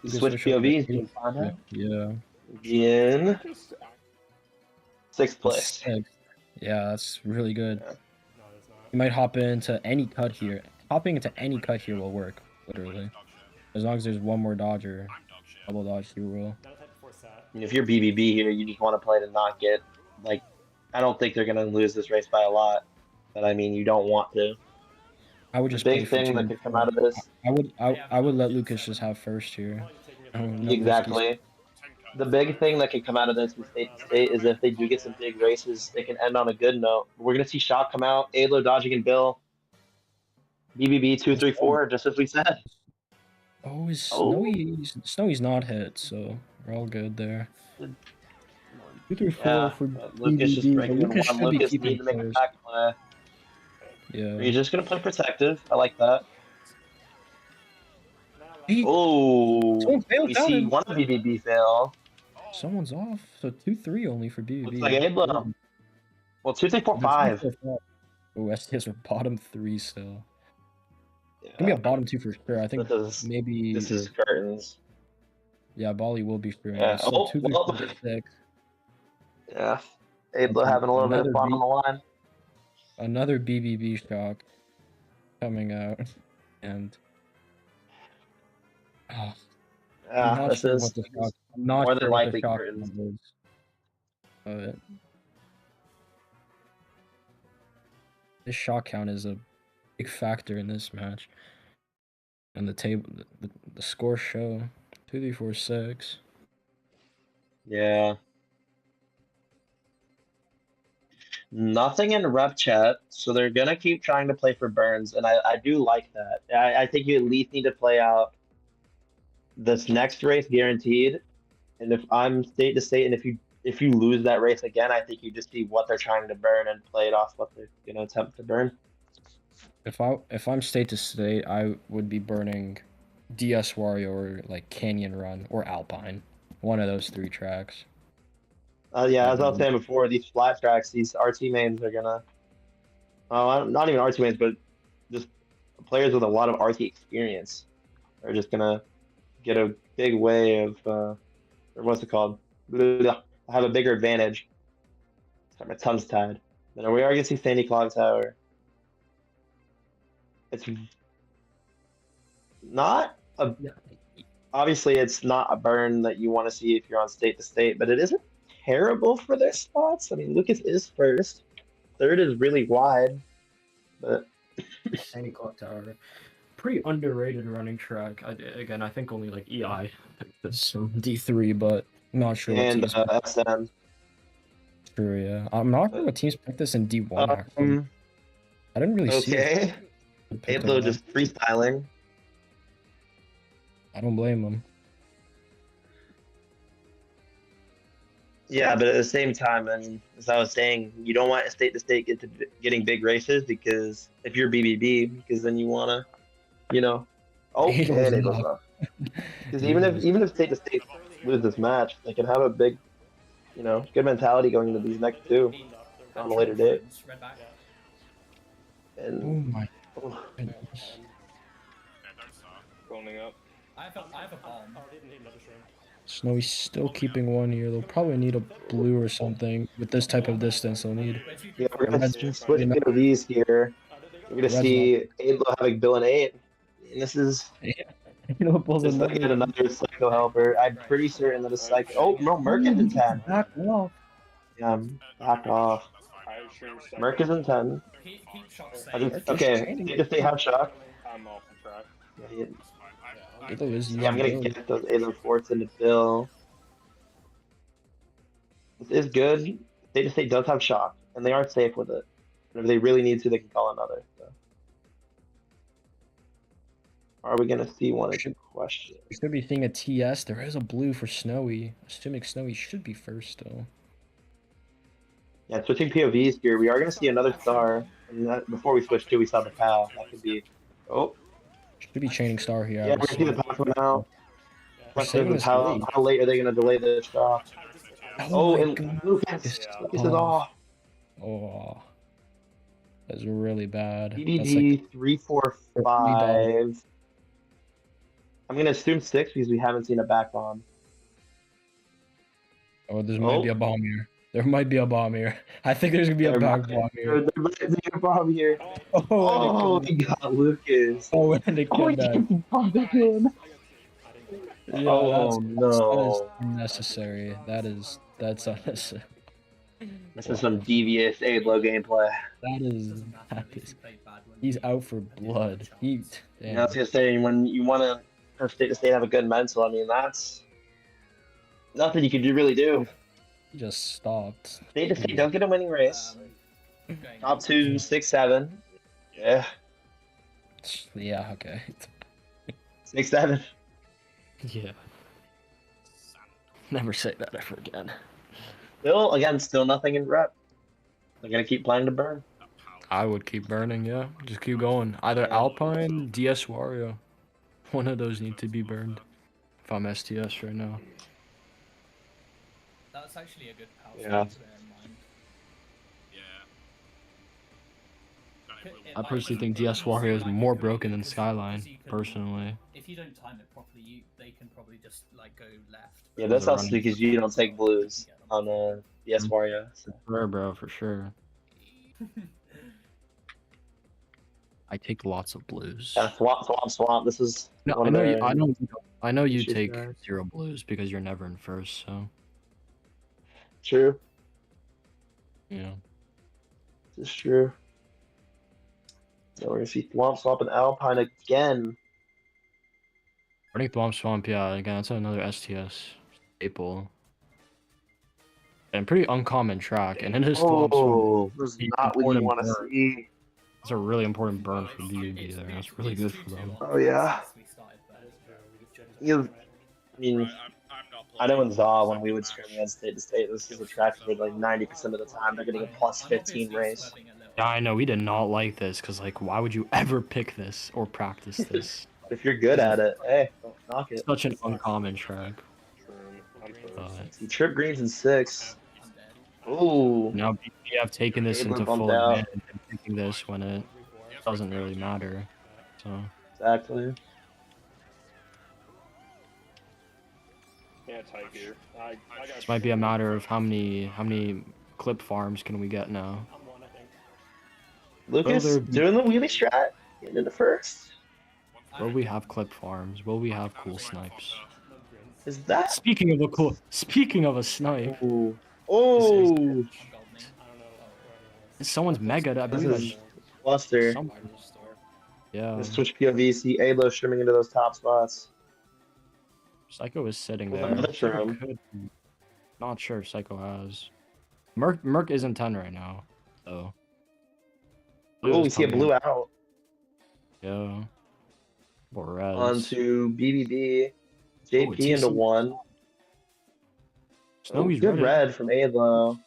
He switched POVs. You can find out. Yeah. In 6th place. Yeah, that's really good. You might hop into any cut here. Hopping into any cut here will work, literally. As long as there's one more dodger, double dodge here will. I mean, if you're BBB here, you just want to play to not get, like, I don't think they're going to lose this race by a lot. But, I mean, you don't want to. I would just the big thing that could come out of this. I would let Lucas just have first here. Exactly. The big thing that could come out of this with state to state is if they do get some big races, they can end on a good note. We're gonna see Shock come out, Adlo dodging and Bill, BBB 2, 3, 4, just as we said. Oh, Snowy's not hit, so we're all good there. 2, 3, 4 for Lucas just breaking in Lucas one. should be Lucas keeping need to make a first. back play. Yeah. You're just gonna play protective. I like that. Someone Oh, failed we down see him. one BBB fail. Someone's off, so 2-3 only for BBB. Looks like Adlo. Well, 2, 3, 4, 5. Oh, STS are bottom 3 still. Yeah. Gonna be a bottom 2 for sure. I think This maybe. is curtains. Yeah, Bali will be sure. Yeah. So 2, 3, Well. 4, 6. Yeah. Adlo having a little bit of fun on the line. Another BBB shock coming out, and I'm not This sure is what the shock. I'm not more sure than what likely the shock curtains. is. But this shot count is a big factor in this match. And the table, the scores show 2, 3, 4, 6. Yeah. Nothing in rep chat, so they're gonna keep trying to play for Burns, and I do like that. I think you at least need to play out this next race guaranteed. And if I'm state to state, and if you lose that race again, I think you just see what they're trying to burn and play it off what they're gonna attempt to burn. If I'm state to state, I would be burning DS Wario or like Canyon Run or Alpine, one of those 3 tracks. Yeah, as I was saying before, these flat tracks, these RT mains are gonna, not even RT mains, but just players with a lot of RT experience are just gonna get a big way of, or what's it called? Have a bigger advantage. Sorry, my tongue's tied. Then we are gonna see Sandy Clock Tower. It's not a, obviously it's not a burn that you want to see if you're on state to state, but it isn't terrible for their spots. I mean, Lucas is first. Third is really wide, but Sandy Clock Tower, pretty underrated running track. Again, I think only like EI picked this in D3, but I'm not sure what and teams. SM. True, yeah. I'm not sure what teams picked this in D1. Actually. I didn't really see it. Okay. Ablo just freestyling. I don't blame him. Yeah, but at the same time, and as I was saying, you don't want state to state getting big races because if you're BBB, because then you want to, you know, Ablo's off. Because even if state to state lose this match, they can have a big, you know, good mentality going into these next 2 on a later date. And Oh my Yeah, goodness. don't start. Going up. I have a bomb. Snowy's still keeping 1 here. They'll probably need a blue or something. With this type of distance, they'll need. yeah, we're gonna switch POVs here. We're gonna see Ablo having Bill and 8, and this is just looking at another Psycho helper. I'm pretty certain that a Psycho. Oh no, Merc is in 10. Back off. Yeah, back off. That's fine. Merc is in 10. Keep shot safe. Okay, if they have shock. I'm off the track. Yeah, That's fine. Either is yeah, I'm gonna get those Alien Forts into Bill. This is good. State to State does have shock, and they are safe with it. And if they really need to, they can call another. So. Are we gonna see one? Is a question. We should be seeing a TS. There is a blue for Snowy. Assuming Snowy should be first, though. Yeah, switching POVs here, we are gonna see another star. And that, before we switch to, we saw the PAL. That could be. Oh. Should be chaining star here. Yeah, we're gonna see the PAL come out. Question saving is how late are they gonna delay the shock? Oh, and Lucas is off. Oh. That's really bad. BBD 345. I'm gonna assume 6 because we haven't seen a back bomb. Oh, there might be a bomb here. There might be a bomb here. I think there's gonna be a back bomb here. There might be a bomb here. Oh, he got Lucas. Oh, and it killed that. Yeah, Oh, that no. is unnecessary. That's unnecessary. This is some devious Ablo gameplay. That is. He's out for blood. Yeah, I was gonna say, when you want to have state to state have a good mental, I mean, that's nothing you can really do. He just stopped. State to state does get a winning race. Top 2, 6, 7. Yeah, Yeah, okay. 6, 7. Yeah. Never say that ever again. Still nothing in rep. They're gonna keep playing to burn. I would keep burning, yeah. Just keep going. Either Alpine, DS Wario. One of those need to be burned. If I'm STS right now. That's actually a good power Yeah. to bear in mind. Yeah. I personally think DS Wario is more broken than Skyline, personally. If you don't time it properly, they can probably just like go left. Yeah, that's Those are also running. because you don't take blues on DS Wario. So. Sure, bro, for sure. I take lots of blues. Yeah, swamp. This is No, one I of know, the- I know you issues take there. 0 blues because you're never in first, so True. yeah. This is true. So we're gonna see Swamp and Alpine again. I think Swamp, yeah, again, that's another STS staple. And pretty uncommon track, and it is still Oh, this is the not what you important want to burn. see. It's a really important burn for BUB there. That's really good for them. Oh, yeah. You, I mean, I know in Zaw when we would scrim against state to state, this is a track where like 90% of the time they're getting a plus 15 race. Yeah, I know we did not like this because like, why would you ever pick this or practice this? If you're good at it, hey, don't knock it. Such an uncommon track. See, trip greens in 6. Ooh. Now we have taken this Abler into bumped full out. advantage and picking this when it doesn't really matter. So Exactly. Yeah, tight here. I got this might be a matter of how many clip farms can we get now. Lucas they're- doing the wheelie strat, getting into first. Will we have clip farms? Will we have cool snipes? Is that? Speaking of a snipe, Ooh. Oh, it's someone's mega. I this believe is that's Cluster. someone. Yeah, Let's switch POV. See Alo streaming into those top spots. Psycho is sitting Well, there. another Psycho term. could be- Not sure if Psycho has. Merc isn't 10 right now, so. Oh, we is see a coming. blue out Yeah. Or res. onto BBB. JP TC. into 1. Oh, Snowy's good ready. red from Alo.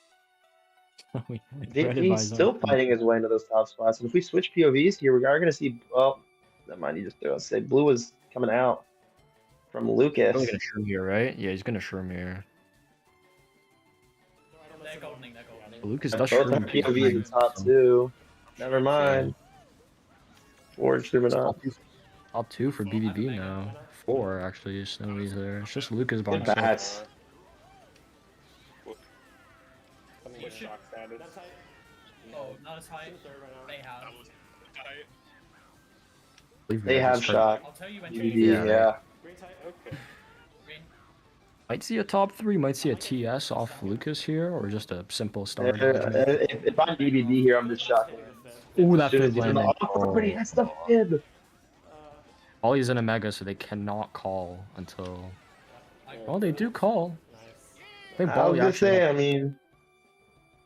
Ready JP by still Zion. fighting his way into those top spots. And if we switch POVs here, we are going to see. Well, never mind. You just do it. Say blue is coming out from Lucas. He's gonna shroom here, right? Yeah, he's gonna shroom here. They're goldening, they're goldening. Lucas And does both shroom. have POV in the top 2. Never mind. Forward streaming up. Top 2 for BBB now. 4 actually. Snowy's there. It's just Lucas by Good himself. bats. something with shock status. Oh, not as high. They have. That was tight. Believe They Red have is shock. I'll tell you when BBB, you're yeah. Okay. green. Might see a top 3. Might see a TS off Lucas here, or just a simple star. If I'm BBB here, I'm just shocked. Ooh, that As soon as fib he's in the landing. property, that's the fib. Ollie's in a mega, so they cannot call until. Well, they do call. I think I was Bolly gonna actually. say, I mean,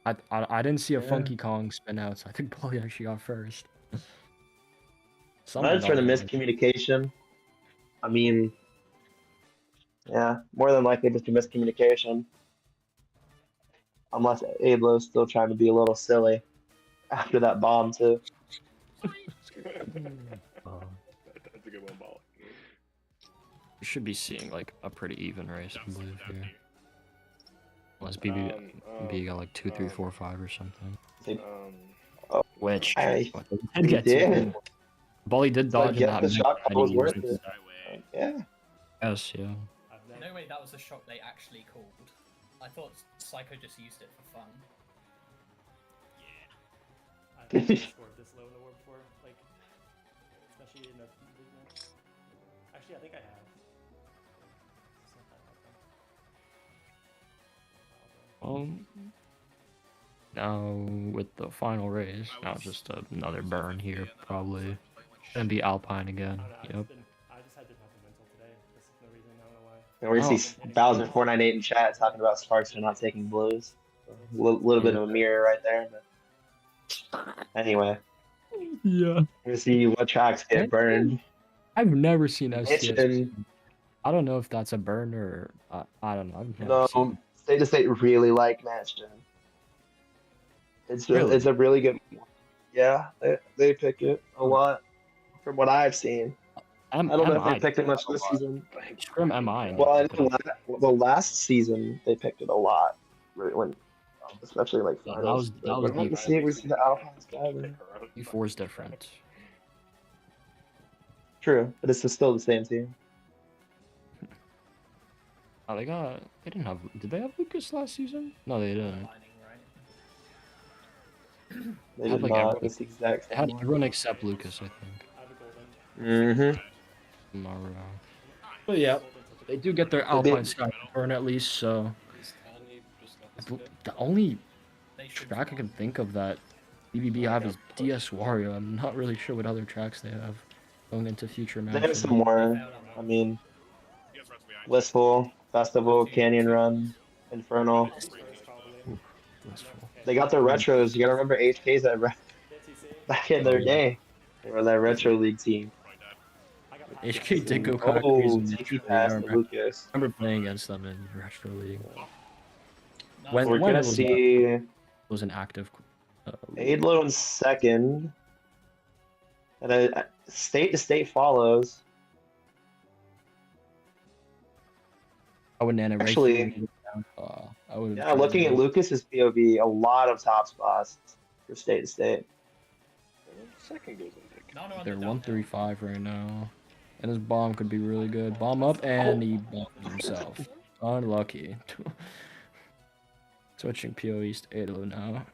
I didn't see a Yeah. Funky Kong spin out, so I think Bolly actually got first. might Someone have been a got it. miscommunication. I mean, yeah, more than likely just a miscommunication. Unless Ablo's still trying to be a little silly after that bomb too. That's a good one, ball. We should be seeing like a pretty even race, I believe here. Unless BB got like 2, 3, 4, 5 or something. Which I- what, they he did get did. to. Bolly did So I dodge in guess that. the mid shot that call was he worth used it. into- Yeah. Yes, yeah. No way, that was the shot they actually called. I thought Psycho just used it for fun. I've never scored this low in the war before, like, especially in a big match. Actually, I think I have. It's not that bad, Now with the final race, now just another burn here, probably. And be Alpine again. though. Yep. I just had to have the mental today. This is no reason, I don't know why. And we're gonna see Bowser 498 in chat talking about Sparkster not taking blues. A little bit of a mirror right there. But anyway, Yeah. we're gonna see what tracks get burned. I've never seen STS. Mention, I don't know if that's a burn or I don't know. I've never no, seen. State to State really like Match Gen. Really? It's a really good one. Yeah, they pick it a lot from what I've seen. I don't know if they picked it much this season. Scrim MI. Well, I know the last season they picked it a lot, when especially like Yeah, finals. that was But we see it. We see the Alpine Sky there. E4 is different. True, but it's still the same team. Oh, they didn't have. Did they have Lucas last season? No, they didn't. They Had, did like, not. everyone. It's the exact They same. had everyone except Lucas, I think. I have a golden. Mm-hmm. I'm not wrong. But yeah, they do get their Alpine Sky burn at least. So the only track I can think of that BBB have is DS Wario. I'm not really sure what other tracks they have going into future They matches. have some more. I mean, Blissful, Festival, Canyon Run, Infernal. First, probably. Blissful. They got their retros. You gotta remember HK's that CTC. back in their Oh, day. They were that retro league team. Probably dead. I got packed. HK did go kind of Oh, crazy in TP Retro League. pass to Lucas. I remember playing against them in Retro League. Nice. When We're when gonna see it was an active. Aidlo in second. And a state to state follows. I would Nana Actually, I would. yeah, looking at Lucas's POV, a lot of top spots for state to state. Second goes in pick. Nano on They're the downhill. 135 right now, and his bomb could be really good. Bomb up, and he bombed himself. Unlucky. Switching PoE to Ado now.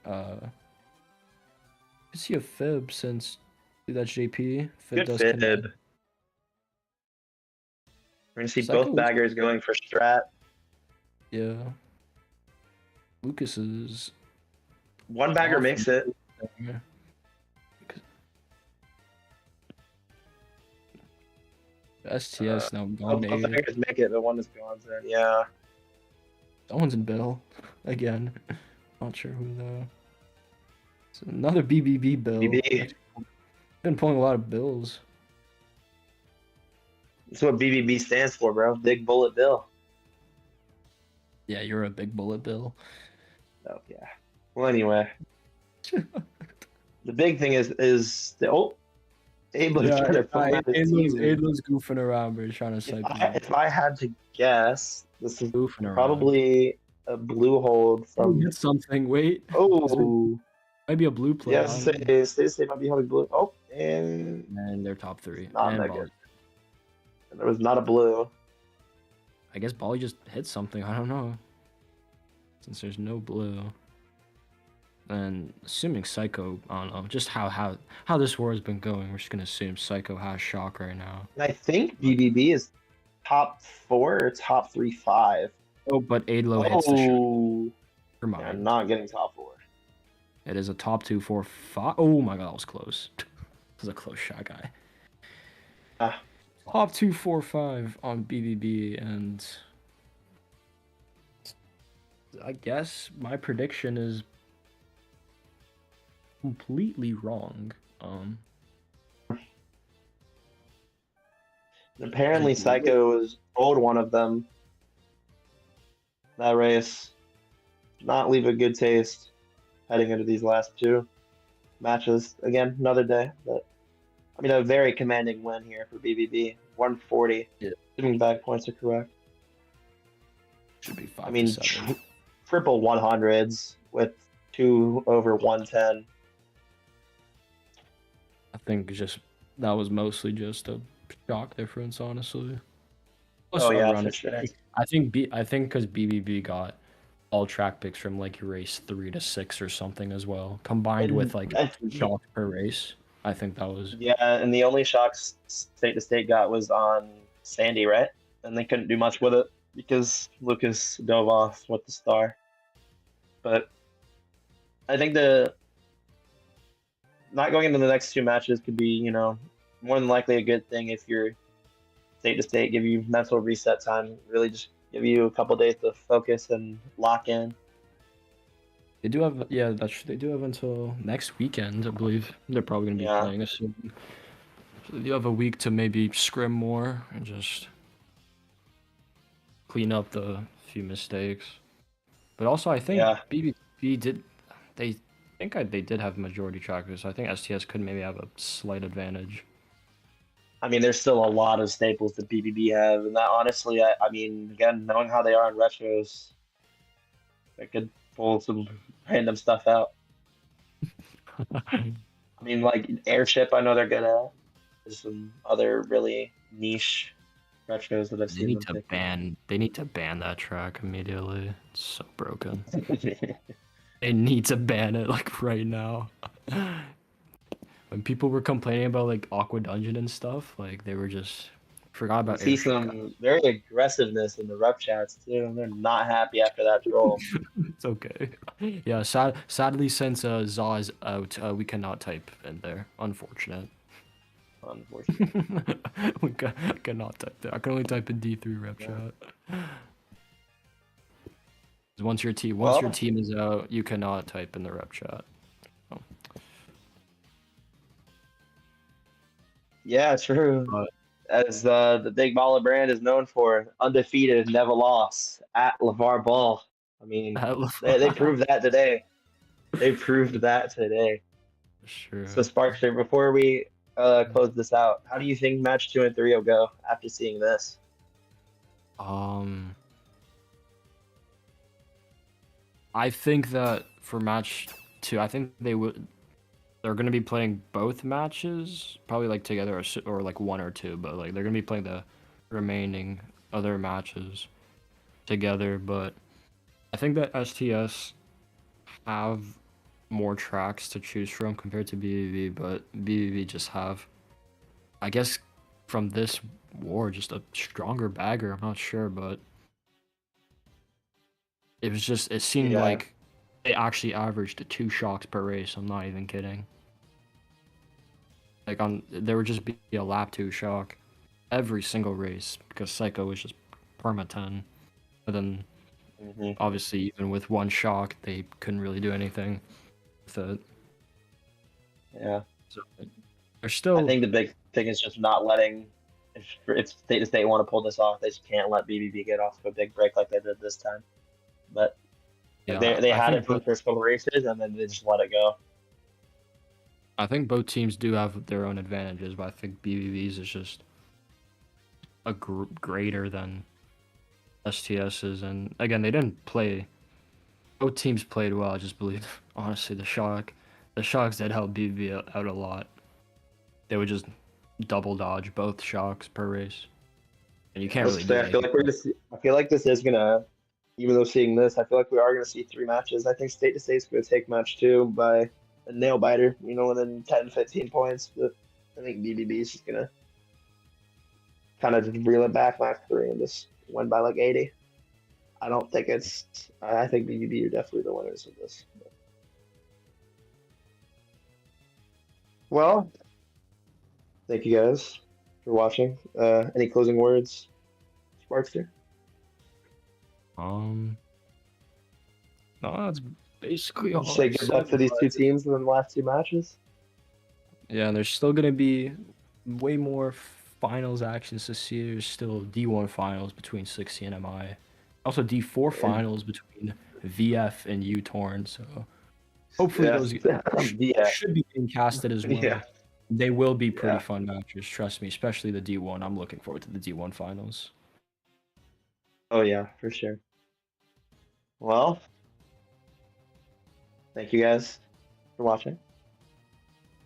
Is he a fib since that's JP? Fib Good does fib. connect. We're gonna see Psycho both was- baggers going for strat. Yeah. Lucas is. One bagger makes it. STS now Both gone to both eight. baggers make it, but one is gone. So yeah. Someone's in Bill again. Not sure who though. It's another BBB bill. BB. Been pulling a lot of bills. That's what BBB stands for, bro. Big Bullet Bill. Yeah, you're a big bullet bill. Oh yeah. Well, anyway, the big thing is the Abel's trying to find out his team. Adlo's goofing around, but he's trying to snipe him. If I had to guess, this is Goofing around. probably a blue hold Oh, from. hit something. Wait, Oh, maybe a blue play. yes, they might be having blue. Oh, and And they're top three. Not And that Bali. good. there was not a blue. I guess Bali just hit something. I don't know. Since there's no blue. And assuming Psycho, I don't know, just how this war has been going, we're just gonna assume Psycho has shock right now. And I think BBB is top 4 or top 3-5. Oh, but Adlo hits the shot. Oh, Never yeah, mind. not getting top 4. It is a top 2, 4, 5. Oh my god, that was close. That was a close shot, guy. Ah. Top 2, 4, 5 on BBB, and I guess my prediction is completely wrong. Apparently, Psycho was told one of them that race did not leave a good taste heading into these last 2 matches. Again, another day, but I mean, a very commanding win here for BBB. 140. Yeah. Assuming back points are correct. Should be 5 I mean, to 7. triple 100s with 2 over 110. I think just that was mostly just a shock difference, honestly. Plus, Oh yeah, around for it- sure. I think because BBB got all track picks from like race 3 to 6 or something as well, combined with like I- 2 shocks per race. I think that was Yeah, and the only shocks state to state got was on Sandy, right? And they couldn't do much with it because Lucas dove off with the star. But I think the not going into the next 2 matches could be, more than likely a good thing if you're state to state, give you mental reset time, really just give you a couple days to focus and lock in. they do have they do have until next weekend, I believe. They're probably gonna be Yeah. playing us soon. So they do have a week to maybe scrim more and just clean up the few mistakes. But also, I think Yeah. BBB did. They did have majority trackers. So I think STS could maybe have a slight advantage. I mean, there's still a lot of staples that BBB have, and that honestly, I mean, again, knowing how they are in retros, they could pull some random stuff out. I mean, like Airship, I know they're good at. There's some other really niche retros that I've They seen need them to pick. ban. They need to ban that track immediately. It's so broken. They need to ban it like right now. When people were complaining about like Aqua Dungeon and stuff, like they were just forgot about. See Airship. some very aggressiveness in the rep chats too. They're not happy after that troll. It's okay. Yeah, sadly, since Zaw is out, we cannot type in there. Unfortunate. Unfortunately. I cannot type there. I can only type in D3 rep chat. Once your team is out, you cannot type in the rep chat. Oh. Yeah, true. But As the Big Baller brand is known for, undefeated, never lost at LeVar Ball. I mean, they proved that today. They proved that today. Sure. So Sparkster, before we close this out, how do you think match 2 and 3 will go after seeing this? I think that for match 2, I think they're going to be playing both matches, probably like together or like 1 or 2, but like they're going to be playing the remaining other matches together. But I think that STS have more tracks to choose from compared to BBB, but BBB just have, I guess, from this war, just a stronger bagger. I'm not sure, but it seemed like they actually averaged 2 shocks per race. I'm not even kidding. Like there would just be a lap 2 shock every single race because Psycho was just perma 10. But then obviously even with 1 shock, they couldn't really do anything with it. Yeah. So they're still. I think the big thing is just not letting. If State to State want to pull this off, they just can't let BBB get off to a big break like they did this time. But Yeah, they had it for the first couple races, and then they just let it go. I think both teams do have their own advantages, but I think BBB's is just a greater than STS's. And again, they didn't play. Both teams played well. I just believe, honestly, the shocks did help BBB out a lot. They would just double dodge both shocks per race, and you can't really do I feel like I feel like this is gonna. Even though seeing this, I feel like we are going to see 3 matches. I think State to State's going to take match 2 by a nail biter, within 10, 15 points. But I think BBB is just going to kind of just reel it back match 3 and just win by like 80. I don't think I think BBB are definitely the winners of this. Well, thank you guys for watching. Any closing words, Sparkster? No, that's basically all. Say good luck to these 2 teams in the last 2 matches. Yeah, and there's still gonna be way more finals actions this year. There's still D1 finals between 6C and MI. Also D4 finals between VF and U-Torn. So hopefully those should be being casted as well. Yeah. They will be pretty fun matches, trust me, especially the D1. I'm looking forward to the D1 finals. Oh yeah, for sure. Well, thank you guys for watching.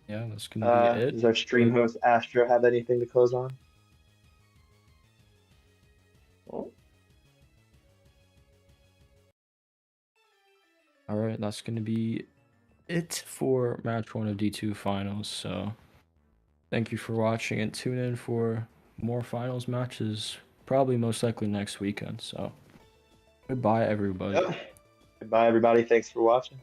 Yeah, that's gonna be it. Does our stream host Astro have anything to close on? Oh. All right, that's gonna be it for match 1 of D2 finals. So thank you for watching and tune in for more finals matches, probably most likely next weekend. So goodbye, everybody. Goodbye, everybody. Thanks for watching.